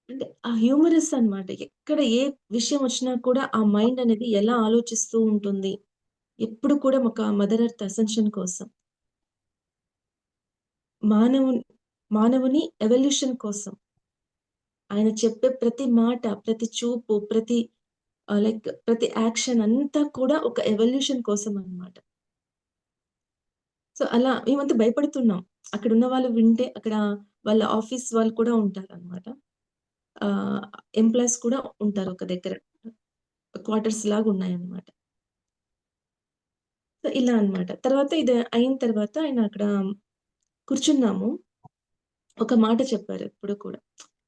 అంటే ఆ హ్యూమరస్ అన్నమాట. ఎక్కడ ఏ విషయం వచ్చినా కూడా ఆ మైండ్ అనేది ఎలా ఆలోచిస్తూ ఉంటుంది. ఎప్పుడు కూడా ఒక మదర్ ఎర్త్ అసెన్షన్ కోసం. మానవుని మానవుని ఎవల్యూషన్ కోసం. ఆయన చెప్పే ప్రతి మాట, ప్రతి చూపు, ప్రతి యాక్షన్ అంతా కూడా ఒక ఎవల్యూషన్ కోసం అన్నమాట. సో, అలా మేమంతా భయపడుతున్నాం. అక్కడున్న వాళ్ళు వింటే అక్కడ వాళ్ళ ఆఫీస్ వాళ్ళు కూడా ఉంటారనమాట. ఆహ్, ఎంప్లాయీస్ కూడా ఉంటారు ఒక దగ్గర. క్వార్టర్స్ లాగున్నాయన్నమాట. సో, ఇలా అన్నమాట. తర్వాత ఇది అయిన తర్వాత ఆయన అక్కడ కూర్చున్నాము. ఒక మాట చెప్పారు ఎప్పుడు కూడా.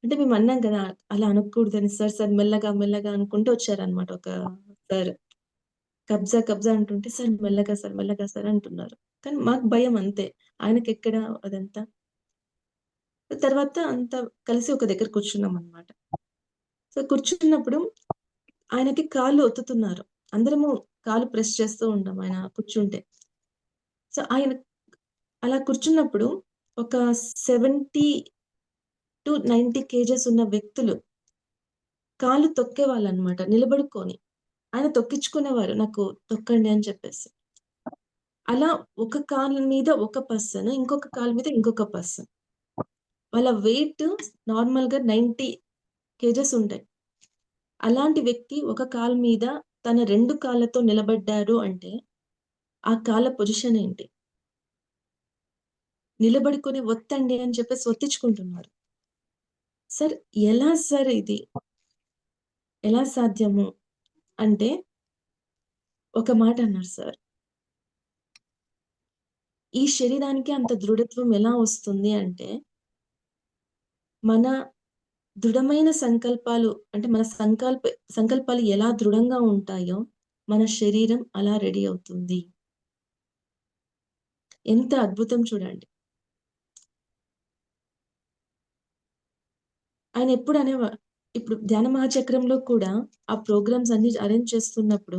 అంటే మేమన్నాం కదా! అలా అనకూడదని సార్, సార్ మెల్లగా, మెల్లగా అనుకుంటూ వచ్చారన్నమాట ఒక సార్. కబ్జా, కబ్జా అంటుంటే సార్ మెల్లగా సార్ అంటున్నారు. కానీ మాకు భయం అంతే. ఆయనకెక్కడ అదంతా. తర్వాత అంతా కలిసి ఒక దగ్గర కూర్చున్నామనమాట. సో, కూర్చున్నప్పుడు ఆయనకి కాళ్ళు ఒత్తుతున్నారు. అందరము కాళ్ళు ప్రెస్ చేస్తూ ఉంటాం ఆయన కూర్చుంటే. సో, ఆయన అలా కూర్చున్నప్పుడు ఒక 70-90 కేజెస్ ఉన్న వ్యక్తులు కాళ్ళు తొక్కేవాళ్ళనమాట నిలబడుకొని. ఆయన తొక్కించుకునేవారు నాకు తొక్కండి అని చెప్పేసి. అలా ఒక కాలు మీద ఒక పర్సన్, ఇంకొక కాలు మీద ఇంకొక పర్సన్. వాళ్ళ వెయిట్ నార్మల్‌గా 90 కేజెస్ ఉంటాయి. అలాంటి వ్యక్తి ఒక కాలు మీద తన 2 కాళ్ళతో నిలబడ్డారు అంటే, ఆ కాళ్ళ పొజిషన్ ఏంటి? నిలబడుకొని ఒత్తండి అని చెప్పేసి ఒత్తించుకుంటున్నారు. సార్ ఎలా సార్ ఇది? ఎలా సాధ్యము? అంటే ఒక మాట అన్నారు సార్. ఈ శరీరానికి అంత దృఢత్వం ఎలా వస్తుంది అంటే, మన దృఢమైన సంకల్పాలు అంటే మన సంకల్పాలు ఎలా దృఢంగా ఉంటాయో, మన శరీరం అలా రెడీ అవుతుంది. ఎంత అద్భుతం చూడండి. ఆయన ఎప్పుడు ఇప్పుడు ధ్యాన మహాచక్రంలో కూడా ఆ ప్రోగ్రామ్స్ అన్నీ అరేంజ్ చేస్తున్నప్పుడు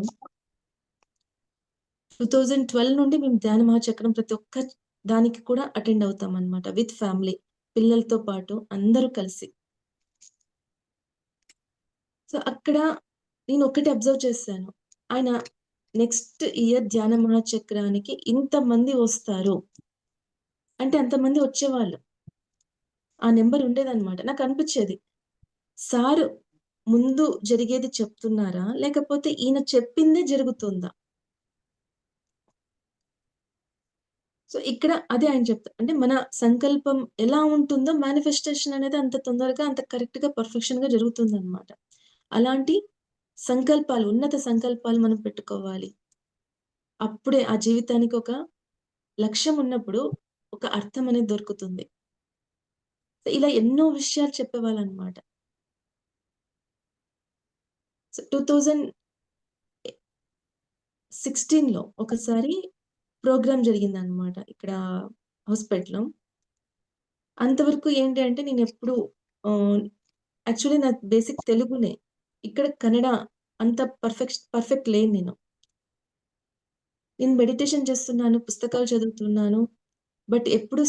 2012 నుండి మేము ధ్యాన మహాచక్రం ప్రతి ఒక్క దానికి కూడా అటెండ్ అవుతామనమాట. With family. పిల్లలతో పాటు అందరూ కలిసి. సో, అక్కడ నేనొక్కటి అబ్జర్వ్ చేశాను. ఆయన నెక్స్ట్ ఇయర్ ధ్యాన మహాచక్రానికి ఇంతమంది వస్తారు. అంటే అంతమంది వచ్చేవాళ్ళు. ఆ నంబర్ ఉండేదనమాట. నాకనిపిచ్చేది. సారు ముందు జరిగేది చెప్తున్నారా? లేకపోతే ఈయన చెప్పిందే జరుగుతుందా? సో, ఇక్కడ అదే ఆయన అంటే మన సంకల్పం ఎలా ఉంటుందో మేనిఫెస్టేషన్ అనేది అంత తొందరగా, అంత కరెక్ట్‌గా, పర్ఫెక్షన్‌గా జరుగుతుందనమాట. అలాంటి సంకల్పాలు, ఉన్నత సంకల్పాలు మనం పెట్టుకోవాలి. అప్పుడే ఆ జీవితానికి ఒక లక్ష్యం ఉన్నప్పుడు ఒక అర్థం అనేది దొరుకుతుంది. ఇలా ఎన్నో విషయాలు చెప్పేవాళ్ళనమాట. సో, 2016లో ఒకసారి ప్రోగ్రామ్ జరిగిందనమాట ఇక్కడ హాస్పిటల్‌లో. అంతవరకు ఏంటి అంటే నేనెప్పుడు ఆహ్, యాక్చువల్లీ నాది బేసిక్ తెలుగునే. ఇక్కడ కన్నడ అంత పర్ఫెక్ట్ లేను నేను. నేను మెడిటేషన్ చేస్తున్నాను, పుస్తకాలు చదువుతున్నాను. బట్ ఎప్పుడు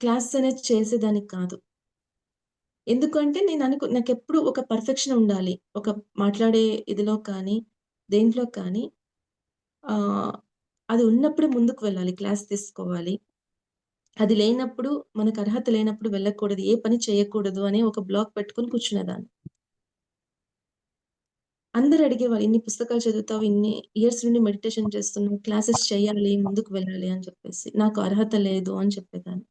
క్లాస్ అనేది చేసేదాన్ని కాదు. ఎందుకంటే నాకెప్పుడు ఒక పర్ఫెక్షన్ ఉండాలి. ఒక మాట్లాడే ఇదిలో కానీ, దేంట్లో కానీ ఆహ్, అది ఉన్నప్పుడే ముందుకు వెళ్ళాలి. క్లాస్ తీసుకోవాలి. అది లేనప్పుడు మనకు అర్హత లేనప్పుడు వెళ్ళకూడదు. ఏ పని చేయకూడదు అనే ఒక బ్లాక్ పెట్టుకొని కూర్చునేదాన్ని. అందరూ అడిగేవాళ్ళు, "ఇన్ని పుస్తకాలు చదువుతావు, ఇన్ని ఇయర్స్ నుండి మెడిటేషన్ చేస్తున్నావు, క్లాసెస్ చేయాలి, ముందుకు వెళ్ళాలి" అని చెప్పేసి. నాకు అర్హత లేదు అని చెప్పేదాన్ని.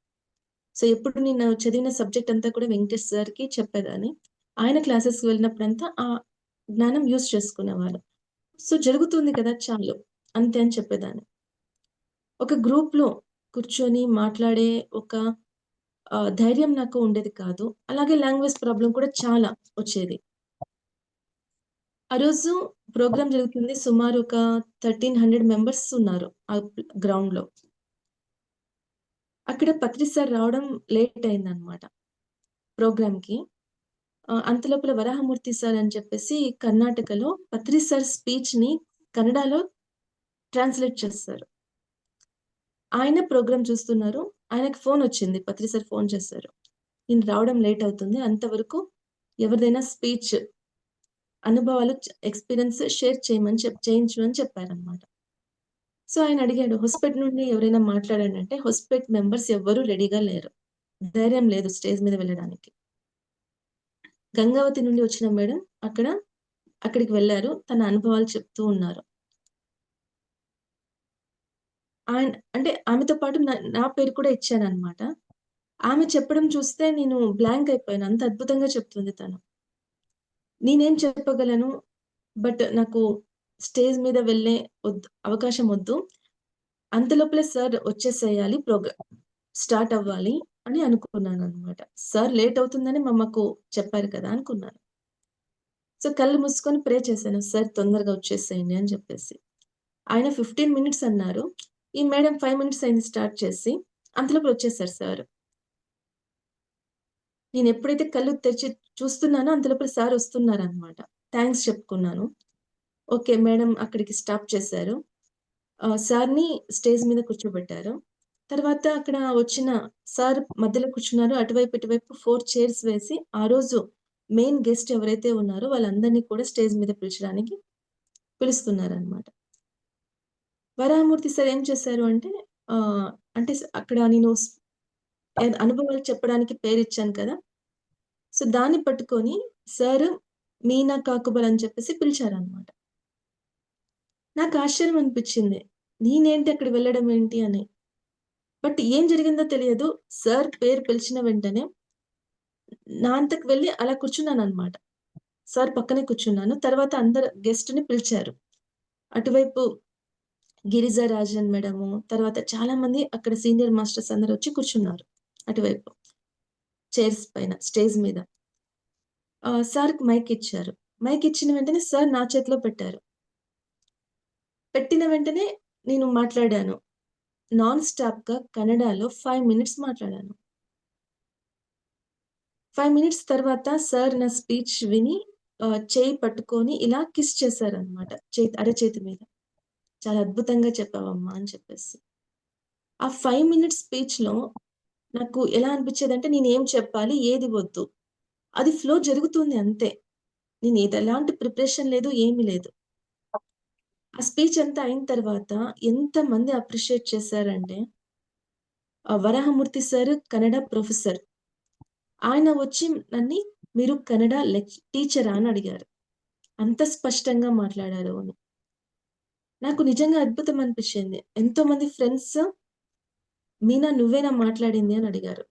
సో, ఎప్పుడు నేను చదివిన సబ్జెక్ట్ అంతా కూడా వెంకటేష్ సార్‌కి చెప్పేదాన్ని. ఆయన క్లాసెస్‌కి వెళ్ళినప్పుడంతా ఆ జ్ఞానం యూజ్ చేసుకునేవారు. సో, జరుగుతుంది కదా! చాలు. అంతే అని చెప్పేదాన్ని. ఒక గ్రూప్‌లో కూర్చొని మాట్లాడే ఒక ధైర్యం నాకు ఉండేది కాదు. అలాగే లాంగ్వేజ్ ప్రాబ్లమ్ కూడా చాలా వచ్చేది. ఆ రోజు ప్రోగ్రామ్ జరుగుతుంది. సుమారు ఒక 1300 మెంబర్స్ ఉన్నారు. ఆ గ్రౌండ్‌లో. అక్కడ పత్రి సార్ రావడం లేట్ అయిందన్నమాట ప్రోగ్రామ్‌కి. అంతలోపల వరాహమూర్తి సార్ అని చెప్పేసి కర్ణాటకలో పత్రి సార్ స్పీచ్‌ని కన్నడలో ట్రాన్స్‌లేట్ చేస్తారు. ఆయన ప్రోగ్రామ్ చూస్తున్నారు. ఆయనకి ఫోనొచ్చింది. పత్రి సార్ ఫోన్ చేశారు. "నేను రావడం లేట్ అవుతుంది. అంతవరకు ఎవరిదైనా స్పీచ్ అనుభవాలు ఎక్స్‌పీరియన్స్ షేర్ చేయమని చేయించు" అని చెప్పారన్నమాట. సో, ఆయన అడిగాడు, "హొస్పెట్ నుండి ఎవరైనా మాట్లాడండి" అంటే, హొస్పెట్ మెంబర్స్ ఎవ్వరు రెడీగా లేరు. ధైర్యం లేదు స్టేజ్ మీద వెళ్ళడానికి. గంగావతి నుండి వచ్చిన మేడం అక్కడికి వెళ్లారు. తన అనుభవాలు చెప్తూ ఉన్నారు. అంటే ఆమెతో పాటు నా పేరు కూడా ఇచ్చాననమాట. ఆమె చెప్పడం చూస్తే నేను బ్లాంక్ అయిపోయాను. అంత అద్భుతంగా చెప్తుంది తను. నేనేం చెప్పగలను, బట్ నాకు స్టేజ్ మీద వెళ్ళే అవకాశం ఒద్దు. అంతలోపలే సార్ వచ్చేసేయాలి. స్టార్ట్ అవ్వాలి అని అనుకున్నాననమాట. సార్ లేట్ అవుతుందని మాకు చెప్పారు కదా! అనుకున్నాను. సో, కళ్ళు మూసుకొని ప్రే చేశాను. సార్ తొందరగా వచ్చేసేయండి అని చెప్పేసి. ఆయన 15 మినిట్స్ అన్నారు. ఈ మేడం 5 మినిట్స్ అయింది స్టార్ట్ చేసి. అంతలోపల వచ్చేసారు సారు. నేనెప్పుడైతే కళ్ళు తెరిచి చూస్తున్నానో అంతలోపల సార్ వస్తున్నారనమాట. థాంక్స్ చెప్పుకున్నాను. ఓకే. మేడం అక్కడికి స్టాప్ చేశారు. సార్‌ని స్టేజ్ మీద కూర్చోబెట్టారు. తర్వాత అక్కడ వచ్చిన సార్ మధ్యలో కూర్చున్నారు. అటువైపు, ఇటువైపు 4 చైర్స్ వేసి, ఆ రోజు మెయిన్ గెస్ట్ ఎవరైతే ఉన్నారో వాళ్ళందరిని కూడా స్టేజ్ మీద పిలిచడానికి పిలుస్తున్నారనమాట. వరాహమూర్తి సార్ ఏం చేశారు అంటే అంటే అక్కడ నేను అనుభవాలు చెప్పడానికి పేరిచ్చాను కదా! సో, దాన్ని పట్టుకొని సారు మీనా కాకుబల్ అని చెప్పేసి పిలిచారనమాట. నాకు ఆశ్చర్యం అనిపిచ్చింది. నేనేంటి అక్కడ వెళ్ళడం ఏంటి అని. బట్ ఏం జరిగిందో తెలియదు. సార్ పేరు పిలిచిన వెంటనే నా అంతకు వెళ్లి అలా కూర్చున్నాననమాట. సార్ పక్కనే కూర్చున్నాను. తర్వాత అందరు గెస్ట్‌ని పిలిచారు. అటువైపు గిరిజారాజన్ మేడము, తర్వాత చాలా మంది అక్కడ సీనియర్ మాస్టర్స్ అందరూ వచ్చి కూర్చున్నారు. అటువైపు చైర్స్ పైన స్టేజ్ మీద. సార్‌కి మైక్ ఇచ్చారు. మైక్ ఇచ్చిన వెంటనే సార్ నా చేతిలో పెట్టారు. పెట్టిన వెంటనే నేను మాట్లాడాను. నాన్ స్టాప్‌గా కన్నడలో 5 మినిట్స్ మాట్లాడాను. 5 మినిట్స్ తర్వాత సార్ నా స్పీచ్ విని చెయ్యి పట్టుకొని ఇలా కిస్ చేశారనమాట. అరచేతి మీద. "చాలా అద్భుతంగా చెప్పావమ్మా" అని చెప్పేసి. ఆ 5 మినిట్స్ స్పీచ్‌లో నాకు ఎలా అనిపిచ్చేదంటే నేనేం చెప్పాలి, ఏది వద్దు. అది ఫ్లో జరుగుతుంది అంతే. ఎలాంటి ప్రిపరేషన్ లేదు, ఏమి లేదు. ఆ స్పీచ్ అంతా అయిన తర్వాత ఎంతమంది అప్రిషియేట్ చేశారంటే వరాహమూర్తి సార్ కన్నడ ప్రొఫెసర్. ఆయన వచ్చి "మీరు కన్నడ టీచరా?" అని అడిగారు. అంత స్పష్టంగా మాట్లాడారు అని. నాకు నిజంగా అద్భుతం అనిపిచ్చింది. ఎంతోమంది ఫ్రెండ్స్ "మీనా నువ్వేనా మాట్లాడింది?" అని అడిగారు.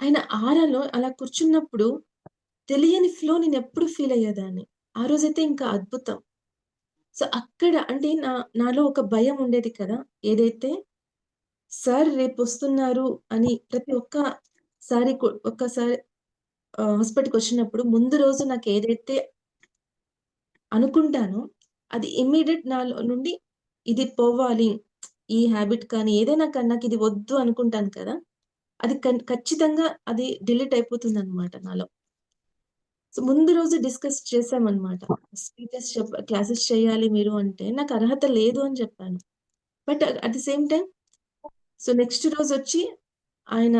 ఆయన ఆరాలో అలా కూర్చున్నప్పుడు తెలియని ఫ్లో నేనెప్పుడు ఫీల్ అయ్యేదాన్ని. ఆ రోజైతే ఇంకా అద్భుతం. సో, అక్కడ అంటే నాలో ఒక భయం ఉండేది కదా! ఏదైతే సార్ రేపొస్తున్నారు అని ప్రతి ఒక్కసారి హాస్పిటల్‌కొచ్చినప్పుడు ముందు రోజు నాకేదైతే అనుకుంటానో, అది ఇమ్మీడియేట్ నాలో నుండి ఇది పోవాలి. ఈ హాబిట్ కానీ, ఏదైనా కానీ నాకిది వద్దు అనుకుంటాను కదా! అది ఖచ్చితంగా అది డిలీట్ అయిపోతుందనమాట నాలో. సో, ముందు రోజు డిస్కస్ చేశామనమాట. క్లాసెస్ చేయాలి మీరు అంటే, నాకు అర్హత లేదు అని చెప్పాను. But at the same time next రోజొచ్చి ఆయన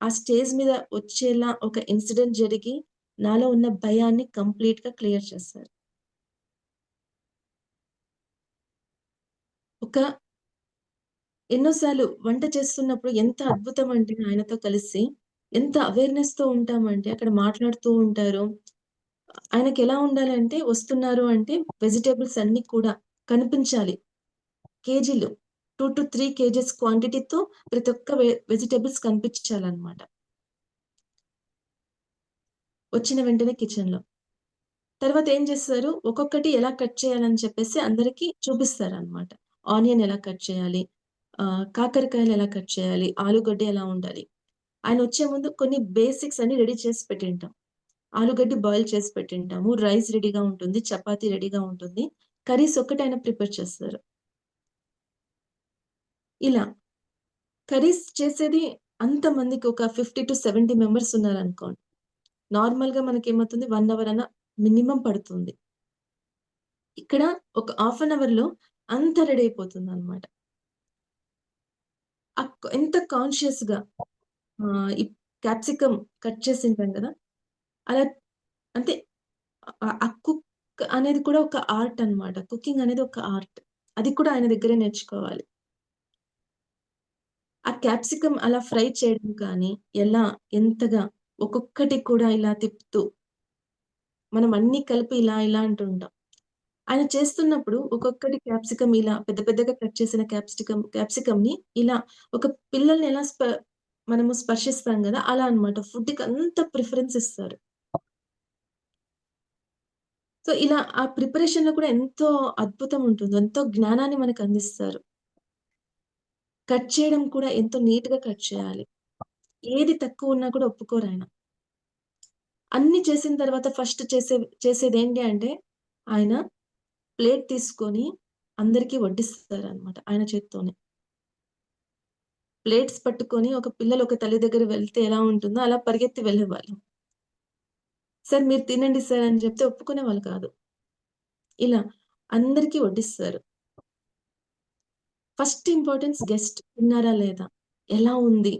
ఆ స్టేజ్ మీద వచ్చేలా ఒక ఇన్సిడెంట్ జరిగి, నాలో ఉన్న భయాన్ని కంప్లీట్‌గా క్లియర్ చేశారు. ఒక ఎన్నో సార్లు వంట చేస్తున్నప్పుడు ఎంత అద్భుతమంటే ఆయనతో కలిసి, ఎంత అవేర్‌నెస్‌తో ఉంటామంటే అక్కడ మాట్లాడుతూ ఉంటారు. ఆయనకెలా ఉండాలంటే వస్తున్నారు అంటే వెజిటబుల్స్ అన్నీ కూడా కనిపించాలి. కేజీలు 2-3 కేజీస్ క్వాంటిటీతో ప్రతి ఒక్క వెజిటబుల్స్ కనిపించాలన్నమాట. వచ్చిన వెంటనే కిచెన్‌లో. తర్వాత ఏం చేస్తారు, ఒక్కొక్కటి ఎలా కట్ చేయాలని చెప్పేసి అందరికి చూపిస్తారనమాట. ఆనియన్ ఎలా కట్ చేయాలి, కాకరకాయలు ఎలా కట్ చేయాలి, ఆలుగడ్డ ఎలా ఉండాలి. ఆయనొచ్చే ముందు కొన్ని బేసిక్స్ అన్ని రెడీ చేసి పెట్టింటాం. ఆలుగడ్డ బాయిల్ చేసి పెట్టింటాము. రైస్ రెడీగా ఉంటుంది. చపాతీ రెడీగా ఉంటుంది. కర్రీస్ ఒక్కటి ఆయన ప్రిపేర్ చేస్తారు. ఇలా కర్రీస్ చేసేది అంతమందికి ఒక 50-70 మెంబర్స్ ఉన్నారనుకోండి. నార్మల్‌గా మనకేమవుతుంది 1 అవర్ అన్న మినిమమ్ పడుతుంది. ఇక్కడ ఒక హాఫ్ అన్ అవర్‌లో అంతా రెడీ అయిపోతుందనమాట. ఎంత కాన్షియస్‌గా ఈ క్యాప్సికమ్ కట్ చేసుంటాం గదా! అలా అంటే ఆ కుక్ అనేది కూడా ఒక ఆర్ట్ అన్నమాట. కుకింగ్ అనేది ఒక ఆర్ట్. అది కూడా ఆయన దగ్గరే నేర్చుకోవాలి. ఆ క్యాప్సికమ్ అలా ఫ్రై చేయడం కానీ, ఎంతగా ఒక్కొక్కటి కూడా ఇలా తిప్పుతూ, మనం అన్నీ కలిపి ఇలా ఇలా అంటుంటాం. ఆయన చేస్తున్నప్పుడు ఒక్కొక్కటి క్యాప్సికమ్ ఇలా పెద్ద పెద్దగా కట్ చేసిన క్యాప్సికమ్‌ని ఇలా ఒక పిల్లల్ని ఎలా మనము స్పర్శిస్తాం గదా! అలా అన్నమాట. ఫుడ్‌కి అంత ప్రిఫరెన్స్ ఇస్తారు. సో, ఇలా ఆ ప్రిపరేషన్‌లో కూడా ఎంతో అద్భుతం ఉంటుంది. ఎంతో జ్ఞానాన్ని మనకు అందిస్తారు. కట్ చేయడం కూడా ఎంతో నీట్‌గా కట్ చేయాలి. ఏది తక్కువున్నా కూడా ఒప్పుకోరాయన. అన్నీ చేసిన తర్వాత ఫస్ట్ చేసేదేంటి అంటే, ఆయన ప్లేట్ తీసుకొని అందరికి వడ్డిస్తారనమాట ఆయన చేత్తోనే. ప్లేట్స్ పట్టుకొని ఒక పిల్లలు ఒక తల్లి దగ్గర వెళ్తే ఎలా ఉంటుందో అలా పరిగెత్తి వెళ్ళేవాళ్ళు. "సార్ మీరు తినండి సార్" అని చెప్తే ఒప్పుకునేవాళ్ళు కాదు. ఇలా అందరికి వడ్డిస్తారు. ఫస్ట్ ఇంపార్టెన్స్ గెస్ట్ తిన్నారా లేదా? ఎలా ఉంది?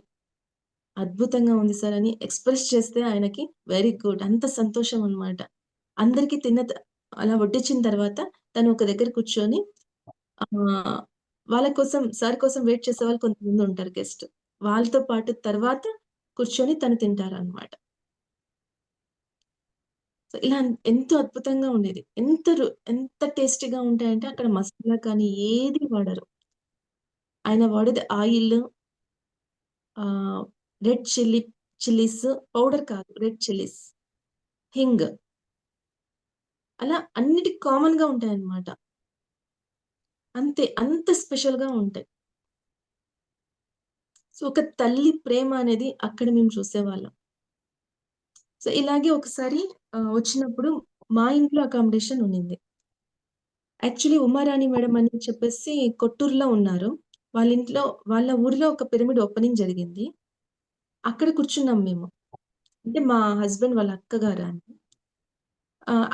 అద్భుతంగా ఉంది సార్ అని ఎక్స్‌ప్రెస్ చేస్తే ఆయనకి వెరీ గుడ్ అంత సంతోషం అన్నమాట. అందరికి అలా వడ్డించిన తర్వాత తను ఒక దగ్గర కూర్చొని ఆహ్, వాళ్ళ కోసం సార్ కోసం వెయిట్ చేసేవాళ్ళు కొంతమందుంటారు గెస్ట్. వాళ్ళతో పాటు తర్వాత కూర్చొని తను తింటారనమాట. సో, ఇలా ఎంతో అద్భుతంగా ఉండేది. ఎంత టేస్టీగా ఉంటాయంటే అక్కడ మసాలా కానీ ఏది వాడరు. ఆయన వాడేది ఆయిల్ ఆహ్, రెడ్ చిల్లీస్ పౌడర్ కాదు. రెడ్ చిల్లీస్, హింగ్ అలా అన్నిటికి కామన్‌గా ఉంటాయన్నమాట. అంతే. అంత స్పెషల్‌గా ఉంటాయి. సో, ఒక తల్లి ప్రేమ అనేది అక్కడ మేము చూసేవాళ్ళం. సో, ఇలాగే ఒకసారి వచ్చినప్పుడు మా ఇంట్లో అకామిడేషన్ ఉండింది. యాక్చువల్లీ ఉమారాణి మేడం అని చెప్పేసి కొట్టూరులో ఉన్నారు. వాళ్ళ ఊరిలో ఒక పిరమిడ్ ఓపెనింగ్ జరిగింది. అక్కడ కూర్చున్నాం మేము. అంటే మా హస్బెండ్ వాళ్ళ అక్కగారాయన.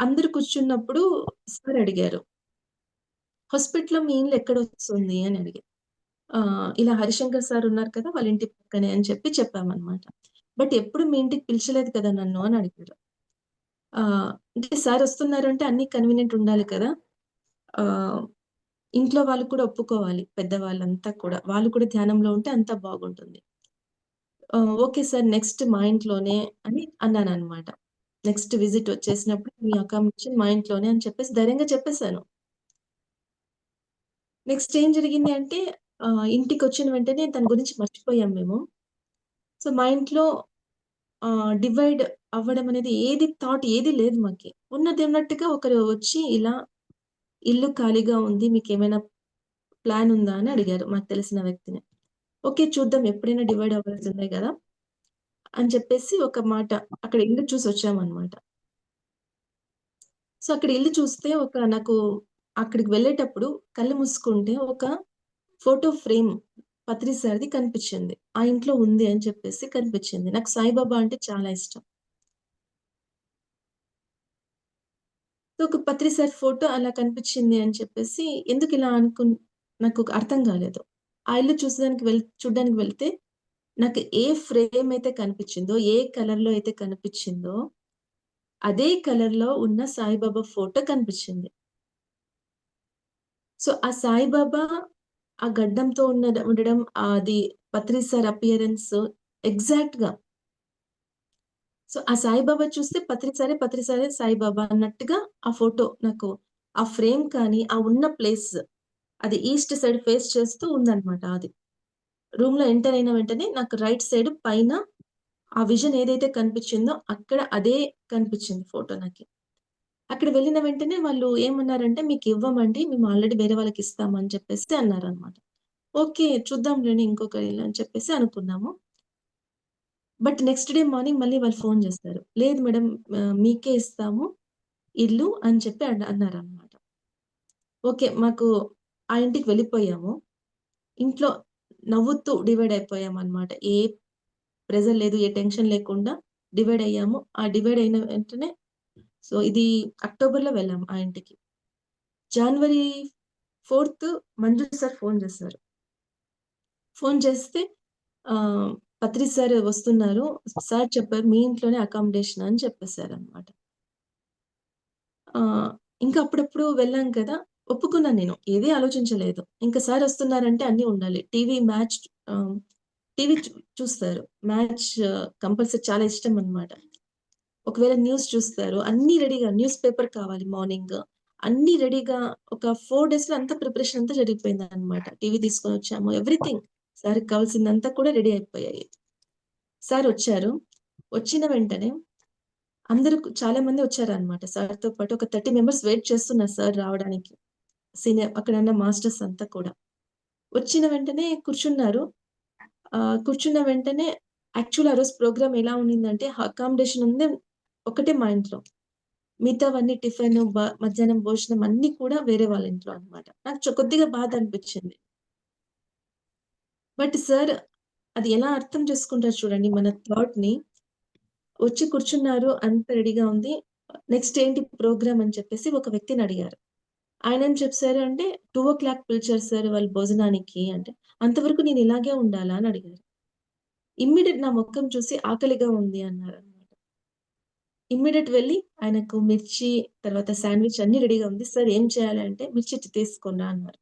అందరూ కూర్చున్నప్పుడు సార్ అడిగారు. "హాస్పిటల్‌లో మీ ఇల్లు ఎక్కడొస్తుంది" అని అడిగారు. ఇలా హరిశంకర్ సార్ ఉన్నారు కదా! వాళ్ళ ఇంటి పక్కనే అని చెప్పామనమాట. బట్ ఎప్పుడు మీ ఇంటికి పిలిచలేదు కదా నన్ను అని అడిగారు. అంటే సార్ వస్తున్నారంటే అన్నీ కన్వీనియంట్ ఉండాలి కదా! ఆహ్, ఇంట్లో వాళ్ళు కూడా ఒప్పుకోవాలి. పెద్దవాళ్ళంతా కూడా. వాళ్ళు కూడా ధ్యానంలో ఉంటే అంతా బాగుంటుంది. ఓకే సార్ నెక్స్ట్ మా ఇంట్లోనే అని అన్నాననమాట. నెక్స్ట్ విజిట్ వచ్చేసినప్పుడు మీ అకామిడేషన్ మా ఇంట్లోనే అని చెప్పేసి ధైర్యంగా చెప్పేసాను. నెక్స్ట్ ఏం జరిగింది అంటే ఇంటికొచ్చిన వెంటనే తన గురించి మర్చిపోయాం మేము. సో, మా ఇంట్లో డివైడ్ అవ్వడం అనేది ఏది లేదు మాకి. ఉన్నది ఉన్నట్టుగా ఒకరు వచ్చి ఇలా ఇల్లు ఖాళీగా ఉంది. మీకేమైనా ప్లాన్ ఉందా అని అడిగారు మాకు తెలిసిన వ్యక్తిని. ఓకే. చూద్దాం ఎప్పుడైనా డివైడ్ అవ్వాల్సిందే గదా! అని చెప్పేసి ఒక మాట అక్కడ ఇల్లు చూసొచ్చామనమాట. సో, అక్కడ ఇల్లు చూస్తే నాకు అక్కడికి వెళ్ళేటప్పుడు కళ్ళు మూసుకుంటే ఒక ఫోటో ఫ్రేమ్ పత్రి సార్‌ది కనిపిచ్చింది. ఆ ఇంట్లో ఉంది అని చెప్పేసి కనిపిచ్చింది. నాకు సాయిబాబా అంటే చాలా ఇష్టం. సో, ఒక పత్రి సార్ ఫోటో అలా కనిపిచ్చింది అని చెప్పేసి ఎందుకిలా నాకు అర్థం కాలేదు. ఆ ఇల్లు చూడ్డానికి వెళ్తే నాకు ఏ ఫ్రేమ్ అయితే కనిపిచ్చిందో, ఏ కలర్‌లో అయితే కనిపిచ్చిందో, అదే కలర్‌లో ఉన్న సాయిబాబా ఫోటో కనిపిచ్చింది. సో, ఆ సాయిబాబా ఆ గడ్డంతో ఉండడం అది పత్రి సార్ అపియరెన్స్ ఎగ్జాక్ట్‌గా. సో, ఆ సాయిబాబా చూస్తే పత్రి సారే సాయిబాబా అన్నట్టుగా ఆ ఫోటో నాకు ఆ ఫ్రేమ్ కానీ, ఆ ఉన్న ప్లేస్ అది ఈస్ట్ సైడ్ ఫేస్ చేస్తూ ఉందన్నమాట అది. రూమ్‌లో ఎంటర్ అయిన వెంటనే నాకు రైట్ సైడ్ పైన ఆ విజన్ ఏదైతే కనిపిచ్చిందో అక్కడ అదే కనిపిచ్చింది ఫోటో నాకి. అక్కడ వెళ్ళిన వెంటనే వాళ్ళు ఏమన్నారంటే, "మీకివ్వమండి. మేము ఆల్రెడీ వేరే వాళ్ళకిస్తాము" అని చెప్పేసి అన్నారనమాట. ఓకే. చూద్దాంలెండి ఇంకొక ఇల్లు అని చెప్పేసి అనుకున్నాము. బట్ నెక్స్ట్ డే మార్నింగ్ మళ్ళీ వాళ్ళు ఫోను జేస్తారు. "లేదు మేడం మీకే ఇస్తాము ఇల్లు" అని చెప్పి అన్నారనమాట. ఓకే. ఆ ఇంటికి వెళ్ళిపోయాము. ఇంట్లో నవ్వుతూ డివైడ్ అయిపోయామనమాట. ఏ ప్రెషర్ లేదు, ఏ టెన్షన్ లేకుండా డివైడ్ అయ్యాము. ఆ డివైడ్ అయిన వెంటనే ఇది అక్టోబర్‌లో వెళ్ళాము ఆ ఇంటికి. జనవరి 4 మంజు సార్ ఫోను జేశారు. ఫోను చేస్తే ఆహ్, "పత్రి సార్ వస్తున్నారు. సార్ చెప్పారు మీ ఇంట్లోనే అకామిడేషన్" అని చెప్పేసారనమాట. ఆహ్, ఇంకా అప్పుడప్పుడు వెళ్ళాం కదా! ఒప్పుకున్నాను నేను. ఏది ఆలోచించలేదు. ఇంక సార్ వస్తున్నారంటే అన్నీ ఉండాలి. టీవీ మ్యాచ్ ఆహ్, టీవీ చూస్తారు. మ్యాచ్ కంపల్సరీ చాలా ఇష్టం అన్నమాట. ఒకవేళ న్యూస్ చూస్తారు. అన్నీ రెడీగా న్యూస్ పేపర్ కావాలి మార్నింగ్. అన్నీ రెడీగా ఒక 4 డేస్‌లో అంతా ప్రిపరేషన్ అంతా జరిగిపోయిందన్నమాట. టీవీ తీసుకొనొచ్చాము. ఎవ్రీథింగ్ సార్‌కి కావాల్సిందంతా కూడా రెడీ అయిపోయాయి. సార్ వచ్చారు. వచ్చిన వెంటనే అందరూ చాలా మంది వచ్చారన్నమాట. సార్‌తో పాటు ఒక 30 మెంబర్స్ వెయిట్ చేస్తున్నారు సార్ రావడానికి. సీనియర్ అక్కడున్న మాస్టర్స్ అంతా కూడా. వచ్చిన వెంటనే కూర్చున్నారు. కూర్చున్న వెంటనే యాక్చువల్ ఆ రోజు ప్రోగ్రామ్ ఎలా ఉండిందంటే అకామిడేషన్ ఉంది ఒకటే మా ఇంట్లో. మిగతావన్నీ టిఫిను, మధ్యాహ్నం భోజనం అన్నీ కూడా వేరే వాళ్ళ ఇంట్లో అన్నమాట. నాకు కొద్దిగా బాధ అనిపిచ్చింది. బట్ సార్ అది ఎలా అర్థం చేసుకుంటారు చూడండి మన థాట్‌ని. వచ్చి కూర్చున్నారు. అంతా రెడీగా ఉంది. నెక్స్ట్ ఏంటి ప్రోగ్రామ్ అని చెప్పేసి ఒక వ్యక్తిని అడిగారు. ఆయనేం చెప్పారు అంటే 2:00 పిలిచారు సార్ వాళ్ళు భోజనానికి అంటే, అంతవరకు నేను ఇలాగే ఉండాలా అని అడిగారు. ఇమ్మీడియేట్ నా మొఖం చూసి ఆకలిగా ఉంది అన్నారన్నమాట. ఇమ్మీడియేట్ వెళ్లి ఆయనకు మిర్చి, తర్వాత శాండ్‌విచ్ అన్నీ రెడీగా ఉంది. సార్ ఏం చేయాలి అంటే మిర్చి తీసుకోండి అన్నారు.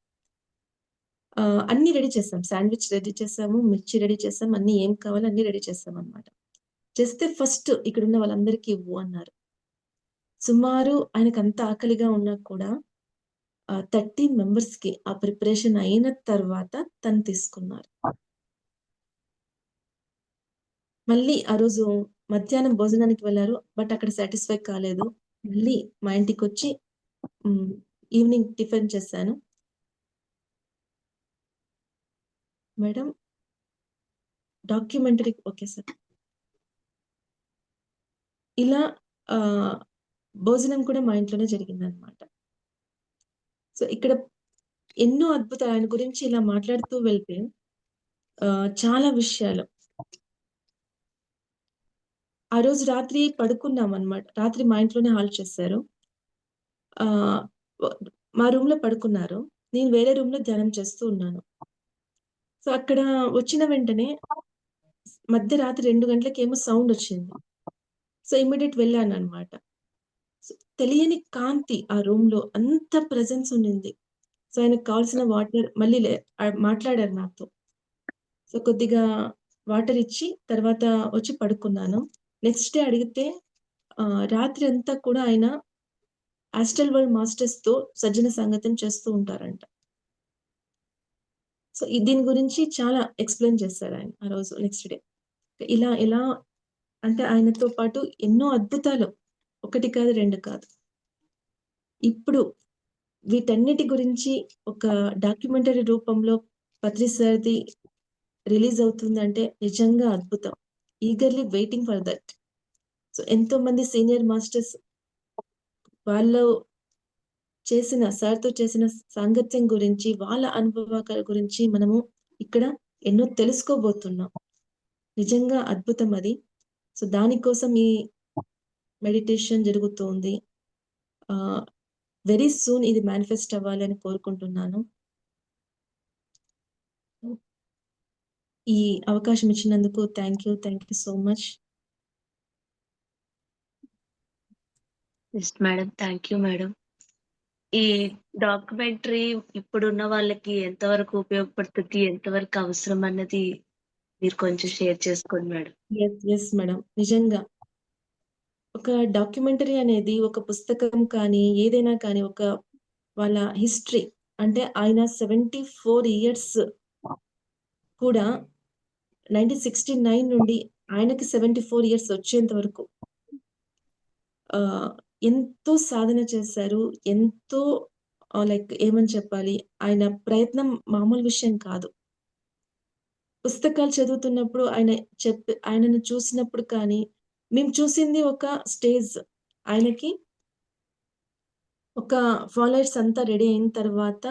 అన్నీ రెడీ చేసాం. శాండ్‌విచ్ రెడీ చేసాము. మిర్చి రెడీ చేసాం. అన్నీ ఏం కావాలో అన్నీ రెడీ చేసామన్నమాట. చేస్తే ఫస్ట్ ఇక్కడున్న వాళ్ళందరికీ ఇవ్వు అన్నారు. సుమారు ఆయనకంత ఆకలిగా ఉన్నా కూడా 30 మెంబర్స్‌కి ఆ ప్రిపరేషన్ అయిన తర్వాత తను తీసుకున్నారు. మళ్ళీ ఆ రోజు మధ్యాహ్నం భోజనానికి వెళ్లారు. బట్ అక్కడ సాటిస్ఫై కాలేదు. మళ్ళీ మా ఇంటికొచ్చి హ్మ్. ఈవినింగ్ టిఫిన్ చేశాను. Madam documentary okay sir. ఇలా ఆహ్, భోజనం కూడా మా ఇంట్లోనే జరిగిందనమాట. సో, ఇక్కడ ఎన్నో అద్భుతాలు ఆయన గురించి ఇలా మాట్లాడుతూ వెళ్తే చాలా విషయాలు. ఆ రోజు రాత్రి పడుకున్నామనమాట. రాత్రి మా ఇంట్లోనే హాల్ట్ చేశారు. ఆహ్, వ మా రూమ్‌లో పడుకున్నారు. నేను వేరే రూమ్‌లో ధ్యానం చేస్తూ ఉన్నాను. సో, అక్కడ వచ్చిన వెంటనే మధ్యరాత్రి 2 గంటలకేమో సౌండొచ్చింది. సో, ఇమ్మీడియేట్ వెళ్ళాననమాట. సో, తెలియని కాంతి ఆ రూమ్‌లో అంత ప్రెజెన్స్ ఉండింది. సో, ఆయనకు కావాల్సిన వాటర్ మళ్ళీ మాట్లాడారు నాతో. సో, కొద్దిగా వాటర్ ఇచ్చి తర్వాత వచ్చి పడుకున్నాను. నెక్స్ట్ డే అడిగితే రాత్రి అంతా కూడా ఆయన ఆస్ట్రల్ వరల్డ్ మాస్టర్స్‌తో సజ్జన సంగతం చేస్తూ ఉంటారంట. సో, దీని గురించి చాలా ఎక్స్‌ప్లెయిన్ చేశారాయన ఆ రోజు నెక్స్ట్ డే. ఇలా ఎలా అంటే ఆయనతో పాటు ఎన్నో అద్భుతాలు. 1 కాదు, 2 కాదు. ఇప్పుడు వీటన్నిటి గురించి ఒక డాక్యుమెంటరీ రూపంలో పత్రి సార్‌ది రిలీజ్ అవుతుందంటే నిజంగా అద్భుతం. Eagerly waiting for that. So, ఎంతోమంది సీనియర్ మాస్టర్స్ వాళ్ళు సార్‌తో చేసిన సాంగత్యం గురించి, వాళ్ళ అనుభవాల గురించి మనము ఇక్కడ ఎన్నో తెలుసుకోబోతున్నాం. నిజంగా అద్భుతం అది. సో, దానికోసం ఈ మెడిటేషన్ జరుగుతోంది. ఆహ్, వెరీ సూన్ ఇది మేనిఫెస్ట్ అవ్వాలని కోరుకుంటున్నాను. ఈ అవకాశం ఇచ్చినందుకు thank you. Thank you so much. Yes madam. Thank you madam. ఈ డాక్యుమెంటరీ ఇప్పుడున్న వాళ్ళకి ఎంతవరకు ఉపయోగపడుతది? ఎంతవరకు అవసరం అన్నది మీరు కొంచెం షేర్ చేసుకోండి మేడం. Yes madam. నిజంగా. ఒక డాక్యుమెంటరీ అనేది ఒక పుస్తకం కానీ, ఏదైనా కానీ ఒక వాళ్ళ హిస్టరీ అంటే ఆయన 74 ఇయర్స్ కూడా 1969 నుండి ఆయనకి 74 ఇయర్స్ వచ్చేంత వరకు ఆహ్, ఎంతో సాధన చేశారు. ఎంతో లైక్ ఏమని చెప్పాలి? ఆయన ప్రయత్నం మామూలు విషయం కాదు. పుస్తకాలు చదువుతున్నప్పుడు ఆయనను చూసినప్పుడు కానీ, మేము చూసింది ఒక స్టేజ్. ఆయనకి ఒక ఫాలోవర్స్ అంతా రెడీ అయిన తర్వాత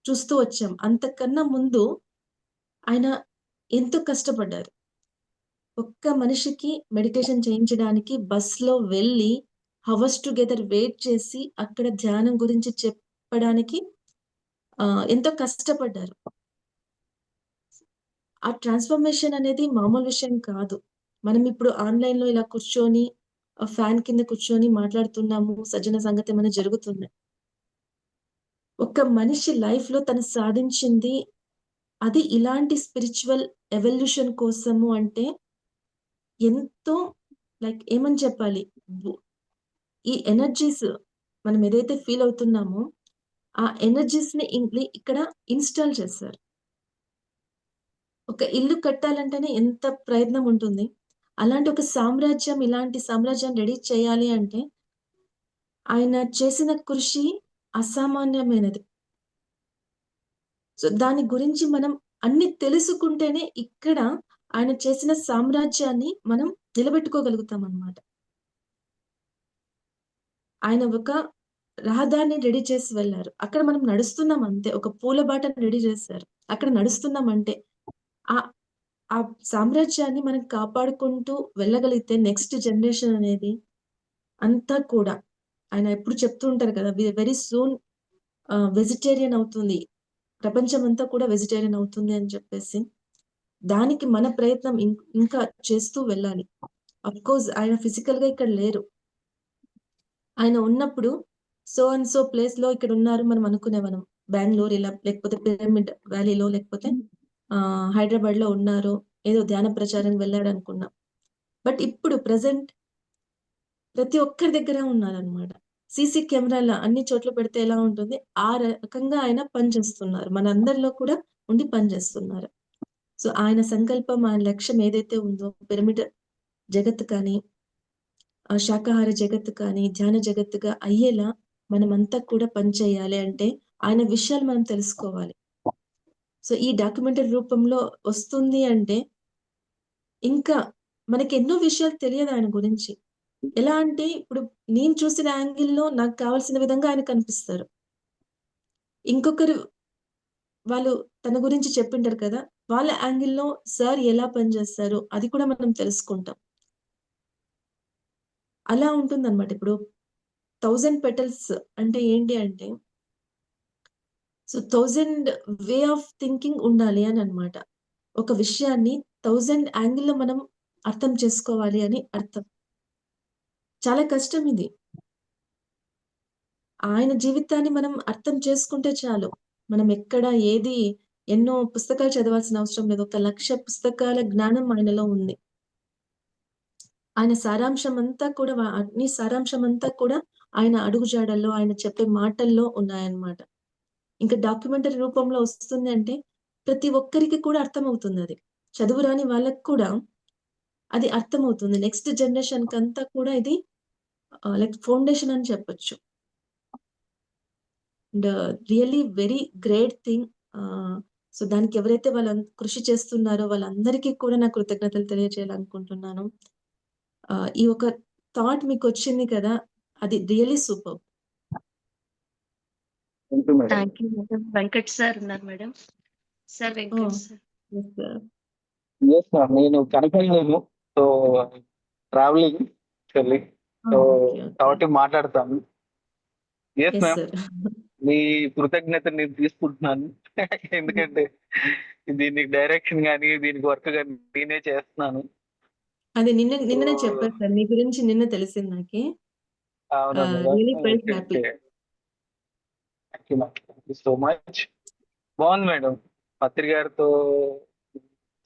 చూస్తూ వచ్చాం. అంతకన్నా ముందు ఆయన ఎంతో కష్టపడ్డారు. ఒక్క మనిషికి మెడిటేషన్ చేయించడానికి బస్‌లో వెళ్ళి హవర్స్ టుగెదర్ వెయిట్ చేసి అక్కడ ధ్యానం గురించి చెప్పడానికి ఎంతో కష్టపడ్డారు. ఆ ట్రాన్స్‌ఫర్మేషన్ అనేది మామూలు విషయం కాదు. మనం ఇప్పుడు ఆన్‌లైన్‌లో ఇలా కూర్చొని ఫ్యాన్ కింద కూర్చొని మాట్లాడుతున్నాము. సజ్జన సంగతం అనేది జరుగుతుంది. ఒక మనిషి లైఫ్‌లో తను సాధించింది అది ఇలాంటి స్పిరిచువల్ ఎవల్యూషన్ కోసము అంటే ఎంతో లైక్ ఏమని చెప్పాలి? బు ఈ ఎనర్జీస్ మనం ఏదైతే ఫీల్ అవుతున్నామో, ఆ ఎనర్జీస్‌ని ఇక్కడ ఇన్‌స్టాల్ చేశారు. ఒక ఇల్లు కట్టాలంటేనే ఎంత ప్రయత్నం ఉంటుంది. అలాంటి ఒక సామ్రాజ్యం, ఇలాంటి సామ్రాజ్యాన్ని రెడీ చేయాలి అంటే, ఆయన చేసిన కృషి అసామాన్యమైనది. సో, దాని గురించి మనం అన్ని తెలుసుకుంటేనే ఇక్కడ ఆయన చేసిన సామ్రాజ్యాన్ని మనం నిలబెట్టుకోగలుగుతామనమాట. ఆయన ఒక రహదారిని రెడీ చేసి వెళ్లారు. అక్కడ మనం నడుస్తున్నాం అంతే. ఒక పూల బాటను రెడీ చేశారు. అక్కడ నడుస్తున్నాం అంటే. ఆహ్, ఆ సామ్రాజ్యాన్ని మనం కాపాడుకుంటూ వెళ్ళగలిగితే నెక్స్ట్ జనరేషన్ అనేది అంతా కూడా ఆయన ఎప్పుడు చెప్తూ ఉంటారు కదా! వెరీ సూన్ వెజిటేరియన్ అవుతుంది. ప్రపంచమంతా కూడా వెజిటేరియన్ అవుతుంది అని చెప్పేసి. దానికి మన ప్రయత్నం ఇంకా చేస్తూ వెళ్ళాలి. అఫ్‌కోర్స్ ఆయన ఫిజికల్‌గా ఇక్కడ లేరు. ఆయన ఉన్నప్పుడు సో అండ్ సో ప్లేస్‌లో ఇక్కడున్నారు మనం అనుకునేవాళ్ళం. బెంగుళూరు ఇలా లేకపోతే పిరమిడ్ వ్యాలీలో లేకపోతే హైదరాబాద్‌లో ఉన్నారు. ఏదో ధ్యాన ప్రచారానికి వెళ్ళాడనుకున్నాం. బట్ ఇప్పుడు ప్రెజెంట్ ప్రతి ఒక్కరి దగ్గర ఉన్నారనమాట. సీసీ కెమెరాల అన్ని చోట్ల పెడితే ఎలా ఉంటుంది? ఆ రకంగా ఆయన పనిచేస్తున్నారు. మనందరిలో కూడా ఉండి పనిచేస్తున్నారు. సో, ఆయన సంకల్పం, ఆయన లక్ష్యం ఏదైతే ఉందో పిరమిడ్ జగత్తు కానీ, శాకాహార జగత్తు కానీ, ధ్యాన జగత్తుగా అయ్యేలా మనమంతా కూడా పని చేయాలి అంటే, ఆయన విషయాలు మనం తెలుసుకోవాలి. సో, ఈ డాక్యుమెంటరీ రూపంలో వస్తుంది అంటే, ఇంకా మనకెన్నో విషయాలు తెలియదు ఆయన గురించి. ఎలా అంటే, ఇప్పుడు నేను చూసిన యాంగిల్‌లో నాకు కావాల్సిన విధంగా ఆయన కనిపిస్తారు. ఇంకొకరు వాళ్ళు తన గురించి చెప్పింటారు కదా! వాళ్ళ యాంగిల్‌లో సార్ ఎలా పనిచేస్తారు, అది కూడా మనం తెలుసుకుంటాం. అలా ఉంటుందనమాట. ఇప్పుడు 1000 పెటల్స్ అంటే ఏంటి అంటే, సో 1000 వే ఆఫ్ థింకింగ్ ఉండాలి అననమాట. ఒక విషయాన్ని 1000 యాంగిల్‌లో మనం అర్థం చేసుకోవాలి అని అర్థం. చాలా కష్టం ఇది. ఆయన జీవితాన్ని మనం అర్థం చేసుకుంటే చాలు. మనం ఎక్కడ ఏది ఎన్నో పుస్తకాలు చదవాల్సిన అవసరం లేదు. ఒక 1,00,000 పుస్తకాల జ్ఞానం ఆయనలో ఉంది. ఆయన సారాంశమంతా కూడా అన్ని సారాంశమంతా కూడా ఆయన అడుగుజాడల్లో, ఆయన చెప్పే మాటల్లో ఉన్నాయన్నమాట. ఇంకా డాక్యుమెంటరీ రూపంలో వస్తుంది అంటే, ప్రతి ఒక్కరికి కూడా అర్థమవుతుందది. చదువు రాని వాళ్ళకి కూడా అది అర్థమవుతుంది. నెక్స్ట్ జనరేషన్‌కంతా కూడా ఇది లైక్ ఫౌండేషన్ అని చెప్పొచ్చు. And really very great thing. ఆహ్, సో, దానికి ఎవరైతే కృషి చేస్తున్నారో వాళ్ళందరికీ కూడా నా కృతజ్ఞతలు తెలియజేయాలనుకుంటున్నాను. ఈ ఒక థాట్ మీకొచ్చింది కదా! అది really superb. Thank you madam. Thank you madam. Venkat sir ఉన్నారు madam. Sir Venkat oh! Sir. Yes sir. Yes ma'am. నేను కనపడలేను. So, travelling actually. So, okay. Okay. కాబట్టి మాట్లాడతాను. Yes yes ma'am. సార్. మీ కృతజ్ఞతను నేను తీసుకుంటున్నాను. ఎందుకంటే దీనికి డైరెక్షన్ గాని, దీనికి వర్క్ గాని నేనే చేస్తున్నాను. అది సో, నిన్ననే చెప్పారు సార్. మీ గురించి నిన్న తెలిసింది నాకి. అవునా madam? Really felt okay. Happy. Okay. Thank you ma'am. Thank you so much. బావుంది మేడం. పత్రి గారితో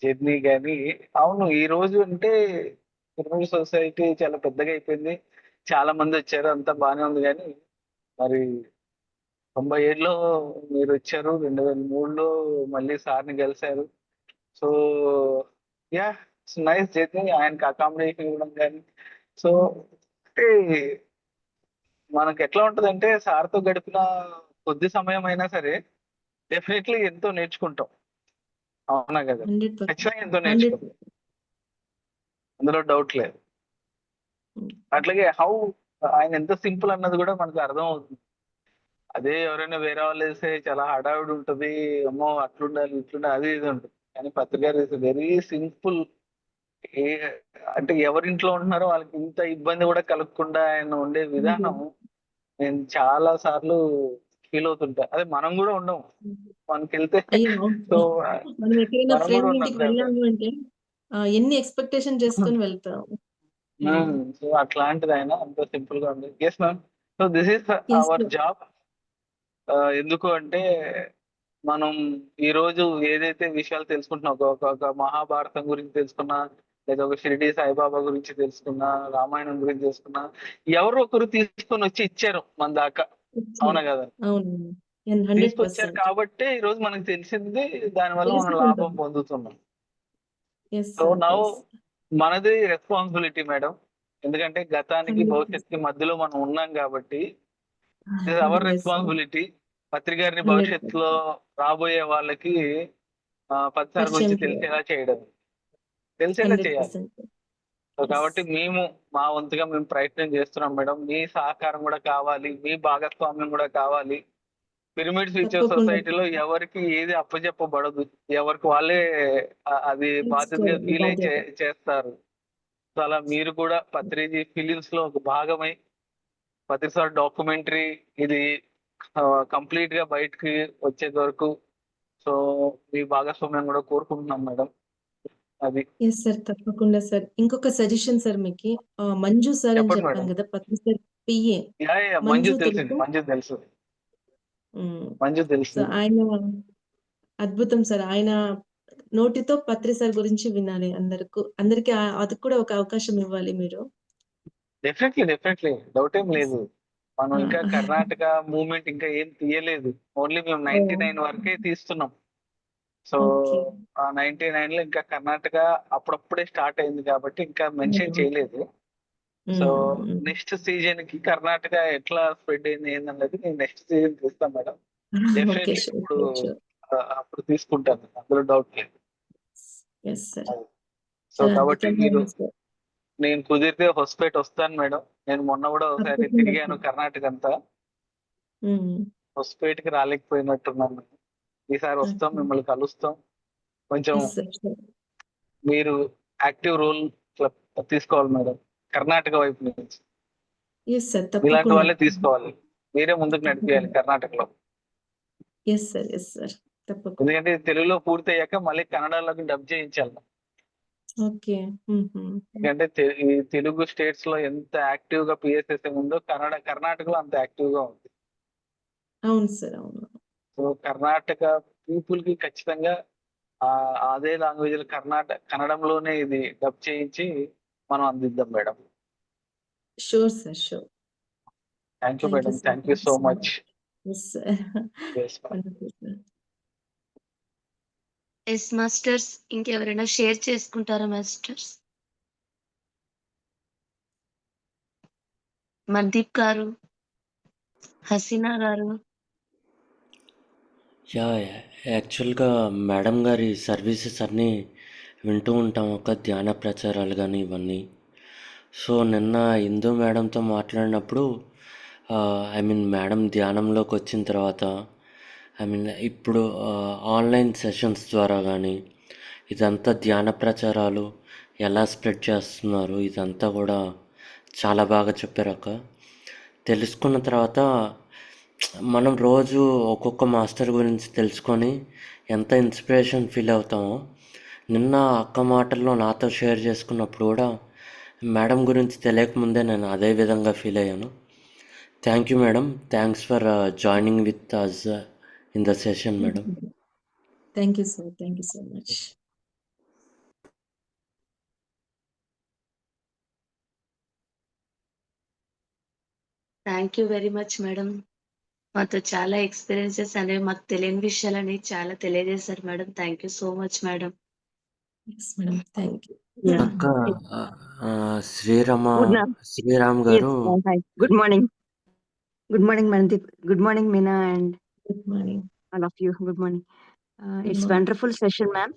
జర్నీ గాని అవును. ఈరోజు అంటే తిరుమల సొసైటీ చాలా పెద్దగా అయిపోయింది. చాలా మందొచ్చారు. అంతా బానే ఉంది గానీ, మరి 97లో మీరొచ్చారు. 2003లో మళ్ళీ సార్‌ని కలిసారు. So, yeah! It's nice journey. ఆయనకి అకామిడేషన్ ఇవ్వడం గాని, సో, అంటే మనకెట్లా ఉంటదంటే సార్‌తో గడిపిన కొద్ది సమయమైనా సరే డెఫినైట్‌లీ ఎంతో నేర్చుకుంటాం. అవునా గదా! 100%. ఖచ్చితంగా ఎంతో 100. నేర్చుకుంటాం. అందులో డౌట్ లేదు. హ్మ్. అట్లాగే ఆయన ఎంత సింపుల్ అన్నది గూడా మనకు అర్థమవుతుంది. అదే ఎవరైనా వేరే వాళ్ళేస్తే చాలా హడావిడి ఉంటది. అమ్మో! అట్లుండాలి, ఇట్లుండాలి అది ఇది ఉంటది. కానీ పత్రి గారు ఇస్ వెరీ సింపుల్. ఏ అంటే ఎవరింట్లో ఉంటున్నారో వాళ్ళకి ఇంత ఇబ్బంది గూడా కలగకుండా ఆయన ఉండే హ్మ్. విధానం నేను చాలా సార్లు ఫీల్ అవుతుంటా. అదే మనం గూడా ఉండం. మనకెళ్తే అయ్యో! అవును సో, సార్. మనం ఎక్కడైనా మనం గూడా ఫ్రెండ్ ఉన్నాం ఇంటికి కదా! వెళ్ళాము అంటే ఎన్ని ఎక్స్‌పెక్టేషన్ చేసుకొని వెళ్తాము. హ్మ్. సో, అట్లాంటిదాయన అంత సింపుల్‌గా ఉంది. Yes ma'am. So, this is yes our sir. Job. ఎందుకు అంటే మనం ఈ రోజు ఏదైతే విషయాలు తెలుసుకుంటున్నాం ఒక మహాభారతం గురించి తెలుసుకున్నా, లేదా ఒక షిరిడి సాయిబాబా గురించి తెలుసుకున్నా, రామాయణం గురించి తెలుసుకున్నా, ఎవరో ఒకరు తీసుకొని వచ్చి ఇచ్చారు మన దాకా. అవునా కదా? అవును. తీసుకొచ్చారు 100% కాబట్టే ఈ రోజు మనకు తెలిసింది, దానివల్ల మనం తెలుసుకుంటాం. లాభం పొందుతున్నాం. Yes so sir. Now yes. మనది రెస్పాన్సిబిలిటీ మేడం. ఎందుకంటే గతానికి 100%. భవిష్యత్తుకి మధ్యలో మనం ఉన్నాం కాబట్టి it our yes sir. Responsibility. పత్రికారిని 100%. భవిష్యత్తులో రాబోయే వాళ్ళకి పత్రిసార్ పరిచయం గురించి చేయాలి. తెలిసేలా చేయడం, తెలిసేలా చేయాలి. 100%. So yes. కాబట్టి మేము మా వంతుగా మేము ప్రయత్నం చేస్తున్నాం మేడం. మీ సహకారం కూడా కావాలి, మీ భాగస్వామ్యం కూడా కావాలి. పిరమిడ్ ఫ్యూచర్ తప్పకుండా సొసైటీలో ఎవరికి ఏది అప్పచెప్పబడదు. ఎవరికి వాళ్ళే అది బాధ్యతగా తెలుసుకోవాలి ఫీల్ అయి బాధ్యత. చేస్తారు. సో అలా మీరు కూడా పత్రిజీ ఫిలిమ్స్ లో ఒక భాగమై ప్రతిసారి డాక్యుమెంటరీ ఇది కంప్లీట్ గా బయటకి వచ్చేంత వరకు సో మీ భాగస్వామ్యం కూడా కోరుకుంటున్నాం మేడం. అది యెస్ సార్. తప్పకుండా సార్. ఇంకొక సజెషన్ సార్ మీకి. మంజు సార్ అని చెప్పండి చెప్పాం మేడం. గదా! పత్రి సార్ పిఏ. మంజు మంజు తెలిసింది, తెలుసా? మంజు తెలుసు, హ్మ్. మంజు సో, తెలుసు. ఆయన అద్భుతం సార్. ఆయన నోటితో పత్రి సార్ గురించి వినాలి అందరికి అది కూడా ఒక అవకాశం ఇవ్వాలి మీరు. డెఫినెట్లీ డౌట్ ఏం యెస్. లేదు. మనం ఆ! ఇంకా కర్ణాటక మూవ్‌మెంట్ ఇంకా ఏం తీయలేదు. ఓన్లీ మేము ఓహ్! 99 వరకే తీస్తున్నాం. So okay. ఆ 99లో ఇంకా కర్ణాటక అప్పుడప్పుడే స్టార్ట్ అయింది కాబట్టి ఇంకా మెన్షన్ హ్మ్. చేయలేదు. సో హ్మ్. నెక్స్ట్ సీజన్ కి కర్ణాటక ఎట్లా స్ప్రెడ్ అయింది ఏందన్నది నేను నెక్స్ట్ సీజన్ తీస్తాను మేడం. ఓకే. Definitely sure. ఇప్పుడు షూర్. షూర్. అప్పుడు తీసుకుంటాను. అందులో డౌట్ లేదు. Yes sir. అది. సో చాలా కాబట్టి అద్భుతంగా మీరు ఉంది సార్. నేను కుదిరితే హొస్పేట్ వస్తాను మేడం. నేను మొన్న కూడా ఒకసారి తప్పకుండా తిరిగాను సార్. కర్ణాటక అంతా. హ్మ్. హొస్పేట్‌కి రాలేకపోయినట్టున్నాను. ఈసారి వస్తాం, ఓకే. మిమ్మల్ని కలుస్తాం. కొంచెం యెస్ సార్. షూర్. మీరు యాక్టివ్ రోల్ ఇట్లా తీసుకోవాలి మేడం. కర్ణాటక వైపు నుంచి. Yes sir. మీలాంటి తప్పకుండా. వాళ్ళే తీసుకోవాలి. మీరే ముందుకు నడిపియాలి తప్పకుండా. కర్ణాటకలో. Yes sir. Yes sir. తప్పకుండా. ఎందుకంటే ఇది తెలుగులో పూర్తయ్యాక మళ్ళీ కన్నడలోకి డబ్ చేయించాలి. ఓకే. హుహు. ఎందుకంటే ఈ తెలుగు స్టేట్స్ లో ఎంత యాక్టివ్ గా పిఎస్ఎస్ఎం ఉందో కర్ణాటకలో అంత యాక్టివ్ గా ఉంది. అవును సార్. అవును. సో కర్ణాటక పీపుల్ కి ఖచ్చితంగా అదే లాంగ్వేజ్ కన్నడంలోనే ఇది డబ్ చేయించి మనం అందిద్దాం madam. Sure sir. Sure. Thank you thank you madam. Sir. Thank you thank you so so much. Much. Yes sir. Yes madam. Wonderful sir. Yes masters. ఇంకెవరైనా share చేసుకుంటారా masters? Mandeep గారు, హసీనా గారు. యాహ్! యాక్చువల్‌గా madam గారి services అన్నీ వింటూ ఉంటాం. ఒక ధ్యాన ప్రచారాలు గానీ ఇవన్నీ. సో, నిన్న ఇందు మేడంతో మాట్లాడినప్పుడు మేడం ధ్యానంలోకొచ్చిన తర్వాత ఇప్పుడు ఆన్‌లైన్ సెషన్స్ ద్వారా గానీ, ఇదంతా ధ్యాన ప్రచారాలు ఎలా స్ప్రెడ్ చేస్తున్నారు, ఇదంతా గూడా చాలా బాగా చెప్పారక్క. తెలుసుకున్న తర్వాత మనం రోజు ఒక్కొక్క మాస్టర్ గురించి తెలుసుకొని ఎంత ఇన్స్పిరేషన్ ఫీల్ అవుతామో, నిన్న అక్క మాటల్లో నాతో షేర్ చేసుకున్నప్పుడు కూడా మేడం గురించి తెలియకముందే నేను అదే విధంగా ఫీల్ అయ్యాను. Thank you madam. Thanks for joining with us in the session madam. Thank you sir. Thank you so much. Thank you very much madam. మాతో చాలా ఎక్స్‌పీరియన్సెస్ అనేవి మాకు తెలియని విషయాలనేవి చాలా తెలియజేశారు మేడం. Thank you so much madam. Yes madam. Thank you. Yeah. అక్క శ్రీరామ్ Yes. గారు Hi. Good morning. Good morning, Mandeep. Good morning, Meena, and good morning. all of you. Good morning. Good It's morning. wonderful session, ma'am.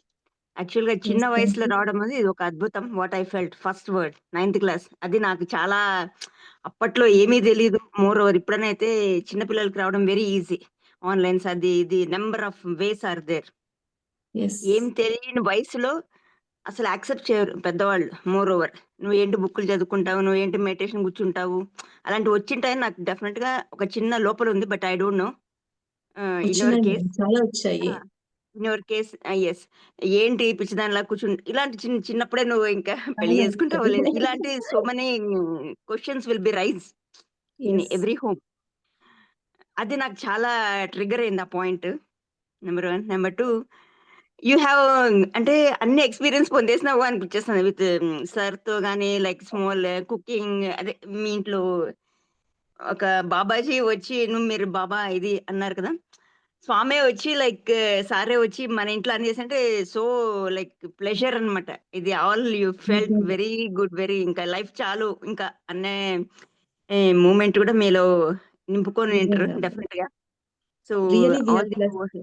యాక్చువల్‌గా చిన్న yes. Thank వయసులో you. రావడం అనేది ఇది ఒక అద్భుతం. What I felt first word ninth class. అది నాకు చాలా అప్పట్లో ఏమీ తెలీదు. మోర్ ఓవర్ ఇప్పుడనైతే చిన్న పిల్లలకి రావడం వెరీ ఈజీ. ఆన్‌లైన్స్ అది ఇది number of ways are there. Yes. ఏం తెలియని వయసులో అసలు యాక్సెప్ట్ చేయరు పెద్దవాళ్ళు. మోర్ ఓవర్ నువ్వేంటి బుక్కులు చదువుకుంటావు, నువ్వేంటి మెడిటేషన్ కూర్చుంటావు, అలాంటివి వచ్చింటాయని నాకు డెఫినెట్‌గా ఒక చిన్న లోపల ఉంది. But I don't know. In your వచ్చినాయి కేస్ మేడం. చాలా వచ్చాయి. In your case yes. ఏంటి పిచ్చిదానిలా ఇలాంటి చిన్నప్పుడే నువ్వు ఇంకా పెళ్లి చాలా చేసుకుంటావా వచ్చాయి. లేదా? ఇలాంటి so many questions will be rise in yes. Every home. అది నాకు చాలా ట్రిగ్గర్ అయింది ఆ point. Number 1. Number 2 you have అంటే అన్ని ఎక్స్‌పీరియన్స్ పొందేసినావు అనిపిచ్చేస్తుంది విత్ సార్‌తో గాని లైక్ స్మాల్ కుకింగ్ అదే మీ ఇంట్లో ఒక బాబాజీ వచ్చి మీరు బాబా ఇది అన్నారు కదా! స్వామే వచ్చి లైక్ సారే వచ్చి మన ఇంట్లో అన్ని చేసంటే సో లైక్ ప్లెజర్ అన్నమాట. ఇది ఆల్ యూ ఫెల్ట్ నిజంగా. Very good. వెరీ ఇంకా లైఫ్ చాలు ఇంకా అనే మూమెంట్ కూడా మీలో నింపుకొని ఉంటారు నిజంగా. డెఫినిట్‌గా. So really we are all the blessed.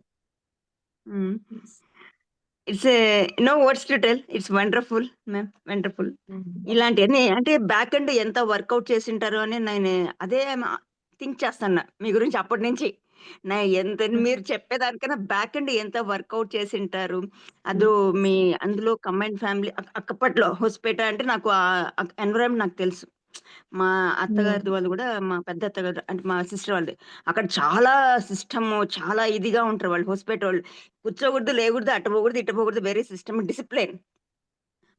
Hmm. Yes. It's no words to tell. It's wonderful ma'am. Wonderful. Hmm. ఇలాంటియన్నీ అంటే బ్యాక్ ఎండ్ ఎంత వర్కౌట్ చేసుంటారో అని నేను అదే థింక్ చేస్తన్నా మీ గురించి అప్పటినుంచి. ఎంత మీరు చెప్పేదానికన్నా బ్యాక్ ఎండ్ ఎంత వర్కౌట్ చేసుంటారు. అదో మీ అందులో కంబైన్డ్ ఫ్యామిలీ అప్పట్లో హొసపేట అంటే నాకు ఎన్విరాన్మెంట్ నాకు తెలుసు. మా అత్తగారిది వాళ్ళు గూడా మా పెద్ద అత్తగారు అంటే మా సిస్టర్ వాళ్ళది. అక్కడ చాలా సిస్టము చాలా ఇదిగా ఉంటారు వాళ్ళు హొసపేటోళ్ళు. కూర్చోకూడదు, లేకూడదు, అటు పోకూడదు, ఇటు పోకూడదు. Very system discipline.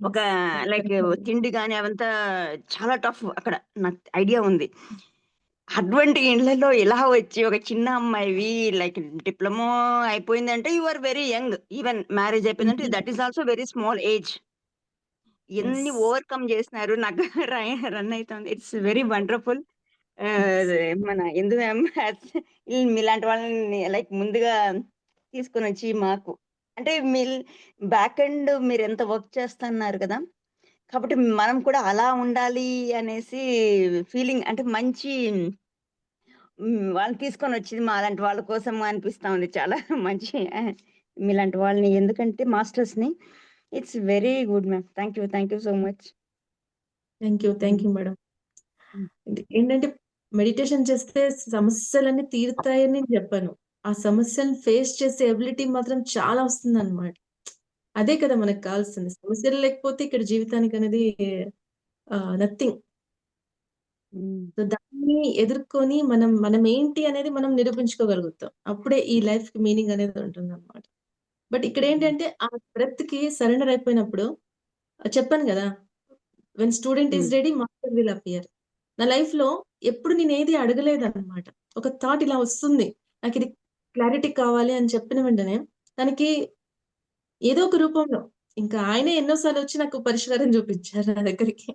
ఒక యెస్. లైక్ తిండి గాని అవంతా చాలా టఫ్ అక్కడ. నాకు ఐడియా ఉంది. అటువంటి ఇళ్ళలో ఇలా వచ్చి ఒక చిన్న అమ్మాయివి లైక్ డిప్లొమా అయిపోయిందంటే you are very young. Even marriage అయిపోయిందంటే that is also very small age. ఎన్ని యెస్. ఓవర్‌కమ్ చేసినారు. నాకు రన్ అయితుంది. It's very wonderful. యెస్. మన ఇందు మ్యామ్ మీలాంటి వాళ్ళని లైక్ ముందుగా తీసుకొనొచ్చి మాకు అంటే బ్యాక్ ఎండ్ మీరెంత వర్క్ చేస్తన్నారు కదా! కాబట్టి మనం కూడా అలా ఉండాలి అనేసి ఫీలింగ్ అంటే మంచి వాళ్ళని తీసుకొనొచ్చింది మాలాంటి వాళ్ళ కోసం అనిపిస్తా ఉంది. చాలా మంచి మీలాంటి వాళ్ళని ఎందుకంటే మాస్టర్స్‌ని. It's very good ma'am. Thank you so much. Thank you madam. Hmm. ఏంటంటే మెడిటేషన్ చేస్తే సమస్యలన్నీ తీరుతాయని నేను చెప్పను. ఆ సమస్యలను ఫేస్ చేసే ఎబిలిటీ మాత్రం చాలా వస్తుందన్నమాట. అదే కదా మనకు కావాల్సింది. సమస్యలు లేకపోతే ఇక్కడ జీవితానికనేది నథింగ్. హ్మ్. సో, దాన్ని ఎదుర్కొని మనమేంటి అనేది మనం నిరూపించుకోగలుగుతాం. అప్పుడే ఈ లైఫ్‌కి మీనింగ్ అనేది ఉంటుందన్నమాట. బట్ ఇక్కడేంటంటే ఆ బ్రెత్‌కి సరెండర్ అయిపోయినప్పుడు చెప్పాను గదా! వెన్ స్టూడెంట్ ఈస్ హ్మ్. Ready master will appear. నా లైఫ్‌లో ఎప్పుడు నేనేది అడగలేదన్నమాట. ఒక థాట్ ఇలా వస్తుంది. నాకిది క్లారిటీ కావాలి అని చెప్పిన వెంటనే దానికి ఏదో ఒక రూపంలో ఇంకా ఆయనే ఎన్నో సార్లొచ్చి నాకు పరిష్కారం చూపించారు నా దగ్గరికి.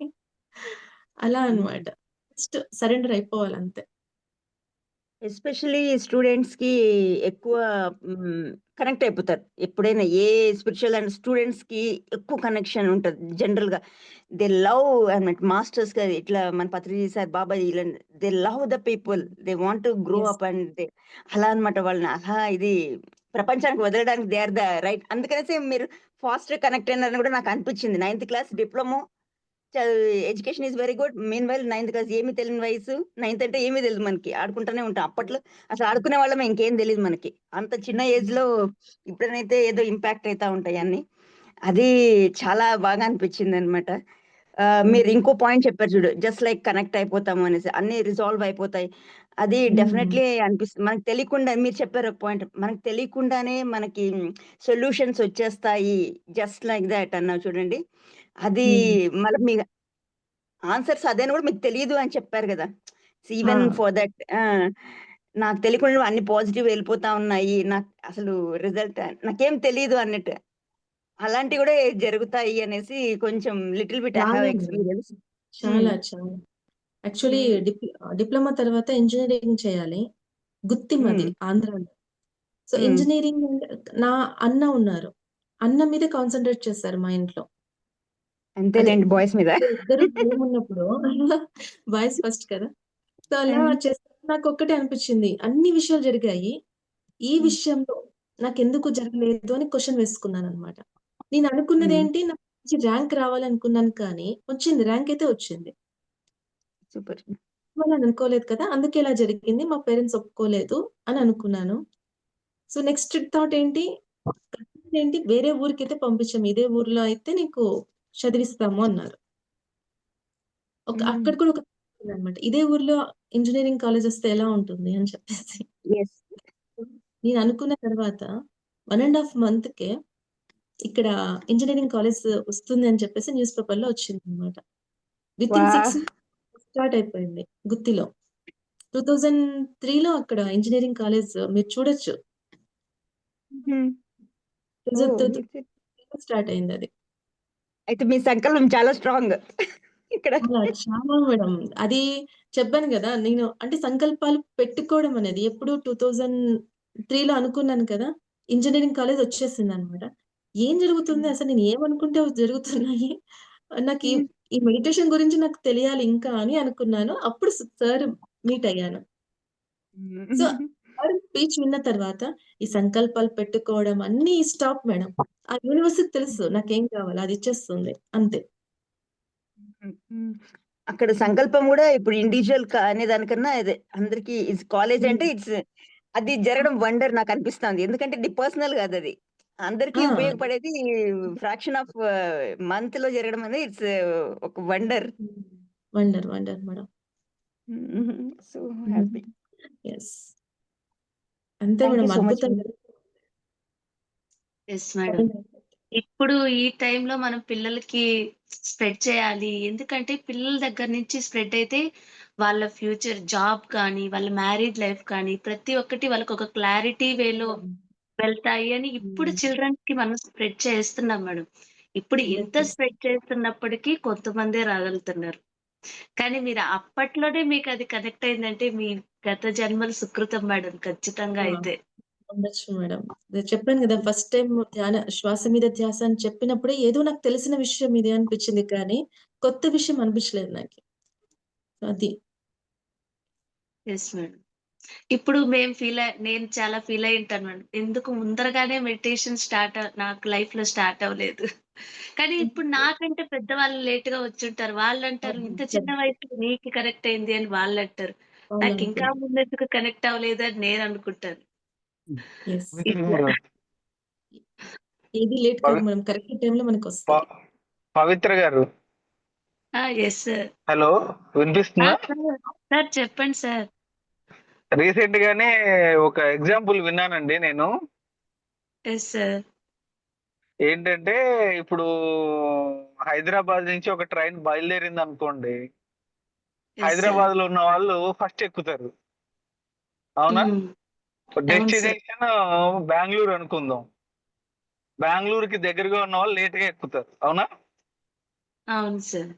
అలా హ్మ్. అన్నమాట. Just surrender అయిపోవాలంతే. ఎస్పెషల్లీ స్టూడెంట్స్‌కి ఎక్కువ కనెక్ట్ అయిపోతారు. ఎప్పుడైనా ఏ స్పిరిచ్యువల్ అండ్ స్టూడెంట్స్‌కి ఎక్కువ కనెక్షన్ ఉంటది జనరల్‌గా. దే లవ్ అన్నమాట మాస్టర్స్‌గా ఇట్లా మన పత్రిజీ సార్, బాబాయ్ ఈళ్ళని they love the people. They want to grow yes. Up and అలా అన్నమాట వాళ్ళని అలా ఇది ప్రపంచానికి వదలడానికి దే ఆర్ ద రైట్. అందుకనేసి మీరు ఫాస్ట్‌గా కనెక్ట్ అయినారని కూడా నాకు అనిపించింది. Ninth class diploma education is very good. Meanwhile ninth class ఏమి తెలియని వయసు. 9థ్ అంటే ఏమీ తెలీదు మనకి. ఆడుకుంటూనే ఉంటాం. అప్పట్లో అసలు ఆడుకునే వాళ్ళమే ఇంకేం తెలీదు మనకి. అంత చిన్న ఏజ్‌లో ఇప్పుడనైతే ఏదో ఇంపాక్ట్ అయితా ఉంటాయి అన్నీ. అది చాలా బాగా అనిపించిందనమాట. మీరు ఇంకో పాయింట్ చెప్పారు చూడు. జస్ట్ లైక్ కనెక్ట్ అయిపోతాము అనేసి. అన్నీ రిజాల్వ్ అయిపోతాయి. అది హ్మ్. డెఫినైట్‌లీ అనిపిస్తుంది. మనకు తెలియకుండా మీరు చెప్పారు ఒక పాయింట్. మనకు తెలియకుండానే మనకి సొల్యూషన్స్ వచ్చేస్తాయి. జస్ట్ లైక్ థట్ అన్నారు చూడండి. అది హ్మ్. మళ్ళీ మీ ఆన్సర్స్ అదని గూడా మీకు తెలీదు అని చెప్పారు గదా! ఆ! ఈవెన్ ఫర్ దట్ నాకు తెలియకుండా అన్ని పాజిటివ్ వెళ్ళిపోతా ఉన్నాయి. నాకు అసలు రిజల్ట్ నాకేం తెలీదు అన్నట్టు. అలాంటివి గూడా జరుగుతాయి అనేసి కొంచెం లిటిల్ బిట్ ఐ హావ్ చాలా మేడం. ఎక్స్‌పీరియన్స్. హ్మ్. చాలా. చాలా. యాక్చువల్లీ హ్మ్. డిప్లొమా తర్వాత ఇంజినీరింగ్ చేయాలి. గుత్తి మాది హ్మ్. ఆంధ్రాలో. సో, హ్మ్. ఇంజినీరింగ్ నా అన్న ఉన్నారు. అన్న మీదే కాన్సంట్రేట్ చేశారు మా ఇంట్లో. అదే అంతేలెండి బాయ్స్ మీద. ఇద్దరు భయమున్నప్పుడు బాయ్స్ ఫస్ట్ కదా! సో, అలా హ్మ్. చేస్తే నాకొక్కటే అనిపిచ్చింది. అన్ని విషయాలు జరిగాయి. ఈ హ్మ్. విషయంలో నాకెందుకు జరగలేదు అని క్వెషన్ వేసుకున్నాననమాట. హ్మ్. నేననుకున్నదేంటి నాకు మంచి ర్యాంక్ రావాలనుకున్నాను కానీ, వచ్చింది. ర్యాంక్ అయితే వచ్చింది. సూపర్. వాళ్ళని అనుకోలేదు కదా! అందుకే ఇలా జరిగింది. మా పేరెంట్స్ ఒప్పుకోలేదు అని అనుకున్నాను. సో, నెక్స్ట్ థాట్ ఏంటి వేరే ఊరికైతే పంపించము. ఇదే ఊర్లో అయితే నీకు చదివిస్తాము అన్నారు. హ్మ్. అక్కడ కూడా ఒక ఉందన్నమాట. ఇదే ఊర్లో ఇంజినీరింగ్ కాలేజ్ వస్తే ఎలా ఉంటుంది అని చెప్పేసి. యెస్. నేను అనుకున్న తర్వాత 1 ½ మంత్‌కే ఇక్కడ ఇంజినీరింగ్ కాలేజ్ వస్తుంది అని చెప్పేసి న్యూస్ పేపర్‌లో వచ్చిందన్నమాట. వితిన్ 6 వాహ్! మంత్స్ స్టార్ట్ అయిపోయింది గుత్తిలో. 2003లో అక్కడ ఇంజినీరింగ్ కాలేజ్ మీరు చూడొచ్చు. స్టార్ట్ అయింది అది. అయితే మీ సంకల్పం చాలా స్ట్రాంగ్ ఇక్కడ. చాలా మేడం. అది చెప్పాను గదా! నేను అంటే సంకల్పాలు పెట్టుకోవడం అనేది ఎప్పుడు 2003లో అనుకున్నాను కదా! ఇంజినీరింగ్ కాలేజ్ వచ్చేసిందనమాట. ఏం జరుగుతుంది? అసలు నేను ఏమనుకుంటే అవి జరుగుతున్నాయి. నాకు ఈ మెడిటేషన్ గురించి నాకు తెలియాలి ఇంకా అని అనుకున్నాను. అప్పుడు సార్ మీట్ అయ్యాను. సో, సార్ స్పీచ్ విన్న తర్వాత ఈ సంకల్పాలు పెట్టుకోవడం అన్నీ స్టాప్ మేడం. ఆ యూనివర్స్‌కి తెలుసు నాకేం కావాలో అది ఇచ్చేస్తుంది. అంతే. అక్కడ సంకల్పం కూడా ఇప్పుడు ఇండివిజువల్ అనే దానికన్నా అదే అందరికి కాలేజ్ అంటే ఇట్స్ అది జరగడం వండర్ నాకు అనిపిస్తుంది. ఎందుకంటే ఇది పర్సనల్ కాదు అది. అందరికీ ఆ! ఉపయోగపడేది ఫ్రాక్షన్ ఆఫ్ మంత్ లో జరగడం అనేది ఇట్స్ ఒక wonder. Wonder madam. So happy. Yes. అంతే thank madam. You so much. అద్భుతం. Yes madam. ఇప్పుడు ఈ టైంలో మనం పిల్లలకి స్ప్రెడ్ చేయాలి. ఎందుకంటే పిల్లల దగ్గర నుంచి స్ప్రెడ్ అయితే వాళ్ళ ఫ్యూచర్ జాబ్ కానీ, వాళ్ళ మ్యారీడ్ లైఫ్ కానీ ప్రతి ఒక్కటి వాళ్ళకొక క్లారిటీ వేలో వెళ్తాయి అని ఇప్పుడు చిల్డ్రన్స్‌కి మనం స్ప్రెడ్ చేస్తున్నాం మేడం. ఇప్పుడు ఇంత స్ప్రెడ్ చేస్తున్నప్పటికీ కొంతమందే రాగలుగుతున్నారు. కానీ మీరు అప్పట్లోనే మీకది కనెక్ట్ అయిందంటే మీ గత జన్మల సుకృతం మేడం ఖచ్చితంగా ఆ! అయితే. ఉండొచ్చు మేడం. అదే చెప్పాను గదా! ఫస్ట్ టైమ్ శ్వాస మీద ధ్యాస అని చెప్పినప్పుడే ఏదో నాకు తెలిసిన విషయం ఇది అనిపించింది కానీ, కొత్త విషయం అనిపించలేదు నాకి. అది. Yes madam. ఇప్పుడు మేము నేను చాలా ఫీల్ అయ్యి ఉంటాను మేడం. ఎందుకు ముందరగానే మెడిటేషన్ నాకు లైఫ్‌లో స్టార్ట్ అవ్వలేదు. కానీ ఇప్పుడు నాకంటే పెద్దవాళ్ళు లేట్‌గా వచ్చుంటారు. వాళ్ళంటారు ఇంత చిన్న వయసులో నీకు కనెక్ట్ అయింది అని వాళ్ళంటారు. నాకింకా ముందెందుకు కనెక్ట్ అవ్వలేదు అని నేను అనుకుంటాను. యెస్. ఇట్లా. ఏది లేట్ కాదు పవి మేడం. కరెక్ట్ టైమ్‌లో ప మనకొస్తది. పవిత్ర గారు, యెస్ సార్. హలో, వినిపిస్తుందా? సార్. సార్ చెప్పండి సార్. రీసెంట్ గానే ఒక ఎగ్జాంపుల్ విన్నానండి నేను. Yes sir. ఏంటంటే ఇప్పుడు హైదరాబాద్ నుంచి ఒక ట్రైన్ బయలుదేరింది అనుకోండి. Yes sir. హైదరాబాద్ లో ఉన్న వాళ్ళు ఫస్ట్ ఎక్కుతారు. అవునా? హ్మ్. అవును సార్. డెస్టినేషన్ బెంగుళూరు అనుకుందాం. బెంగుళూరుకి దగ్గరగా ఉన్న వాళ్ళు లేట్ గా ఎక్కుతారు. అవునా? అవును సార్.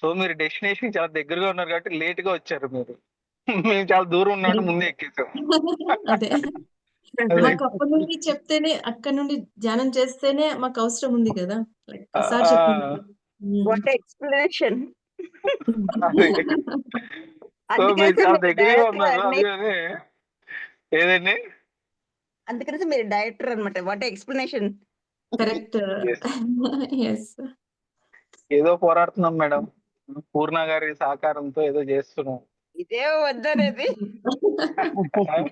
సో మీరు డెస్టినేషన్ చాలా దగ్గరగా ఉన్నారు కాబట్టి లేట్ గా వచ్చారు మీరు. మేము చాలా దూరం ఉన్నామంటే ముందే ఎక్కేసాం. అదే. అదే. మాకు అప్పటి నుండి చెప్తేనే అక్కడి నుండి ధ్యానం చేస్తేనే మాకు అవసరం ఉంది గదా! లైక్ ఆ, సార్ చెప్పినట్టు. What explanation. అదే. సో అందుకనే మీరు సార్ చాలా మీరు దగ్గరగా డైరెక్టర్ ఉన్నారు. అదే ఏదండి? అందుకనే సార్ మీరు డైరెక్టర్ అన్నమాట. What explanation. Correct. Yes. Yes. ఏదో పోరాడుతున్నాం మేడం. పూర్ణ గారి సహకారంతో ఏదో చేస్తున్నాం. ఇదే వద్దనేది. Yes,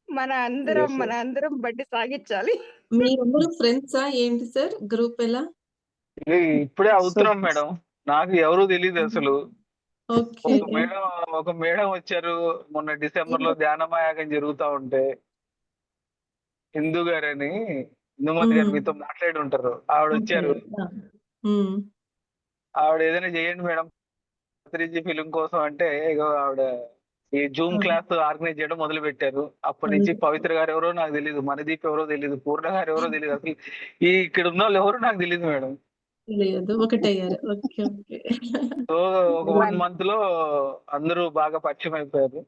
మన అందరం బండి సాగించాలి. మీరందరూ ఫ్రెండ్సా ఏంటి సార్? గ్రూప్ ఎలా? ఇది ఇప్పుడే అవుతున్నాం మేడం. నాకు ఎవరు తెలియదు అసలు. ఓకే. ఒక మేడం వచ్చారు మొన్న డిసెంబర్ లో ధ్యానమాయాగం జరుగుతా ఉంటే, హిందూ గారని, హిందూమతి గారు మీతో మాట్లాడి ఉంటారు. ఆవిడ వచ్చారు. హ్మ్. ఆవిడ ఏదైనా చేయండి మేడం పత్రిజీ ఫిలిం కోసం అంటే, ఇగో ఆవిడ ఈ జూమ్ క్లాస్ ఆర్గనైజ్ చేయడం మొదలు పెట్టారు. అప్పటి నుంచి పవిత్ర గారు ఎవరో నాకు తెలియదు, మనదీప్ ఎవరో తెలియదు, పూర్ణ గారు ఎవరో తెలియదు, అసలు ఈ ఇక్కడ ఉన్న వాళ్ళు ఎవరో నాకు తెలియదు మేడం. లేదు. ఒకటయ్యారు. ఓకే. ఓకే. సో ఒక 1 మంత్ లో అందరూ బాగా పరిచయం అయిపోయారు.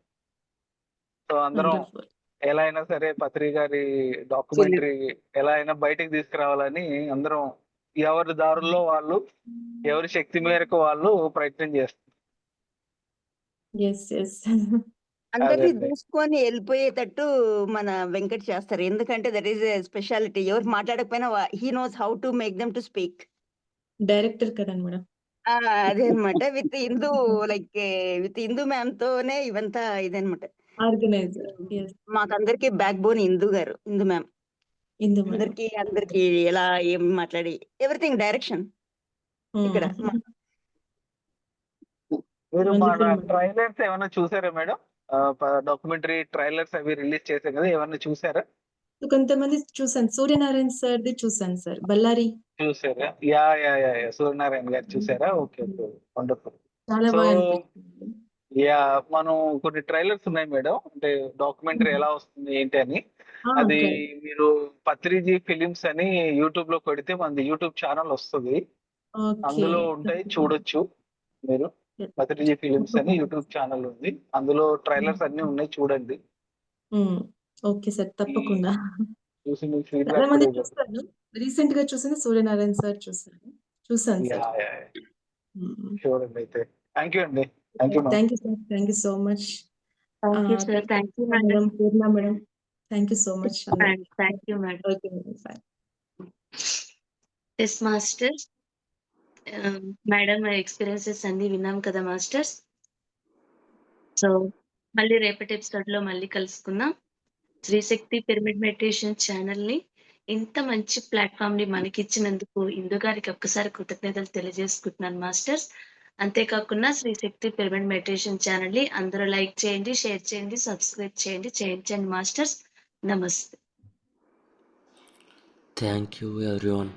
సో అందరం వండర్‌ఫుల్. ఎలా అయినా సరే పత్రి గారి డాక్యుమెంటరీ ఎలా అయినా బయటకు తీసుకురావాలని అందరం ఎవరి దారుల్లో వాళ్ళు, ఎవరి శక్తి మేరకు వాళ్ళు ప్రయత్నం చేస్తారు. యెస్. యెస్. అందరిని అదండి. దూసుకొని వెళ్ళిపోయేటట్టు మన వెంకట్ చేస్తారు. ఎందుకంటే దట్ ఈస్ ఎ స్పెషాలిటీ. ఎవరు మాట్లాడకపోయినా he knows how to make them to speak. Director కదండి మేడం. అదే అన్నమాట. విత్ హిందూ మ్యామ్‌తోనే ఇవంతా ఇదన్నమాట. ఆర్గనైజర్. యెస్. మాకందరికి బ్యాక్ బోన్ హిందూ గారు. హిందూ మ్యామ్. ఇందు మేడం. అందరికి ఎలా ఏం మాట్లాడి ఎవ్రీథింగ్ డైరెక్షన్ ఇక్కడ. మీరు మన వండర్‌ఫుల్ మేడం. ట్రైలర్స్ ఏమైనా చూసారా మేడం? డాక్యుమెంటరీ ట్రైలర్స్ అవి రిలీజ్ చేశారు కదా, ఏమన్నా చూసారా? కొంతమంది చూసాను. సూర్యనారాయణ సార్‌ది చూసాను సార్. 'బళ్ళారి' చూసారా? యా సూర్యనారాయణ గారు చూసారా? ఓకే. వండర్ఫుల్. చాలా సో బాగా అనిపించింది. యా మనం కొన్ని ట్రైలర్స్ ఉన్నాయి మేడం. అంటే డాక్యుమెంటరీ ఎలా వస్తుంది ఏంటి అని. అది ఓకే. మీరు పత్రిజీ ఫిలిమ్స్ అని యూట్యూబ్ లో కొడితే మనది యూట్యూబ్ ఛానల్ వస్తుంది. ఓకే. అందులో ఉంటాయి, చూడొచ్చు మీరు. పత్రిజీ ఫిలిమ్స్ అని తప్పకుండా. యూట్యూబ్ ఛానల్ ఉంది. అందులో ట్రైలర్స్ అన్ని ఉన్నాయి, చూడండి. హ్మ్. Okay sir. ఈ తప్పకుండా. చూసి మీ చాలా ఫీడ్‌బ్యాక్ మంది కూడా ఇవ్వండి. చూసాను. రీసెంట్‌గా చూసింది సూర్యనారాయణ సార్ చూసాను. చూసాను sir. Yeah! Yeah! Hmm. Sure అండి అయితే. థాంక్ యూ అండి. Thank you ma'am. Thank you sir. Thank you so much. Thank you sir. Thank you madam. Madam, Purna madam. Thank you so much అందరికి. Thank you madam. Okay madam. Bye. Yes masters. Madam experiences అన్నీ విన్నాం కదా masters. So, మళ్ళీ రేపటి ఎపిసోడ్‌లో మళ్ళీ కలుసుకుందాం. Sri Shakti pyramid meditation ఛానెల్‌ని ఇంత మంచి ప్లాట్‌ఫార్మ్‌ని మనకిచ్చినందుకు ఇందు గారికి ఒక్కసారి కృతజ్ఞతలు తెలియజేసుకుంటున్నాను మాస్టర్స్. అంతేకాకుండా శ్రీశక్తి పిరమిడ్ మెడిటేషన్ ఛానెల్‌ని అందరూ లైక్ చేయండి, షేర్ చేయండి, సబ్స్క్రైబ్ చేయండి, చేయించండి మాస్టర్స్. నమస్తే. Thank you everyone.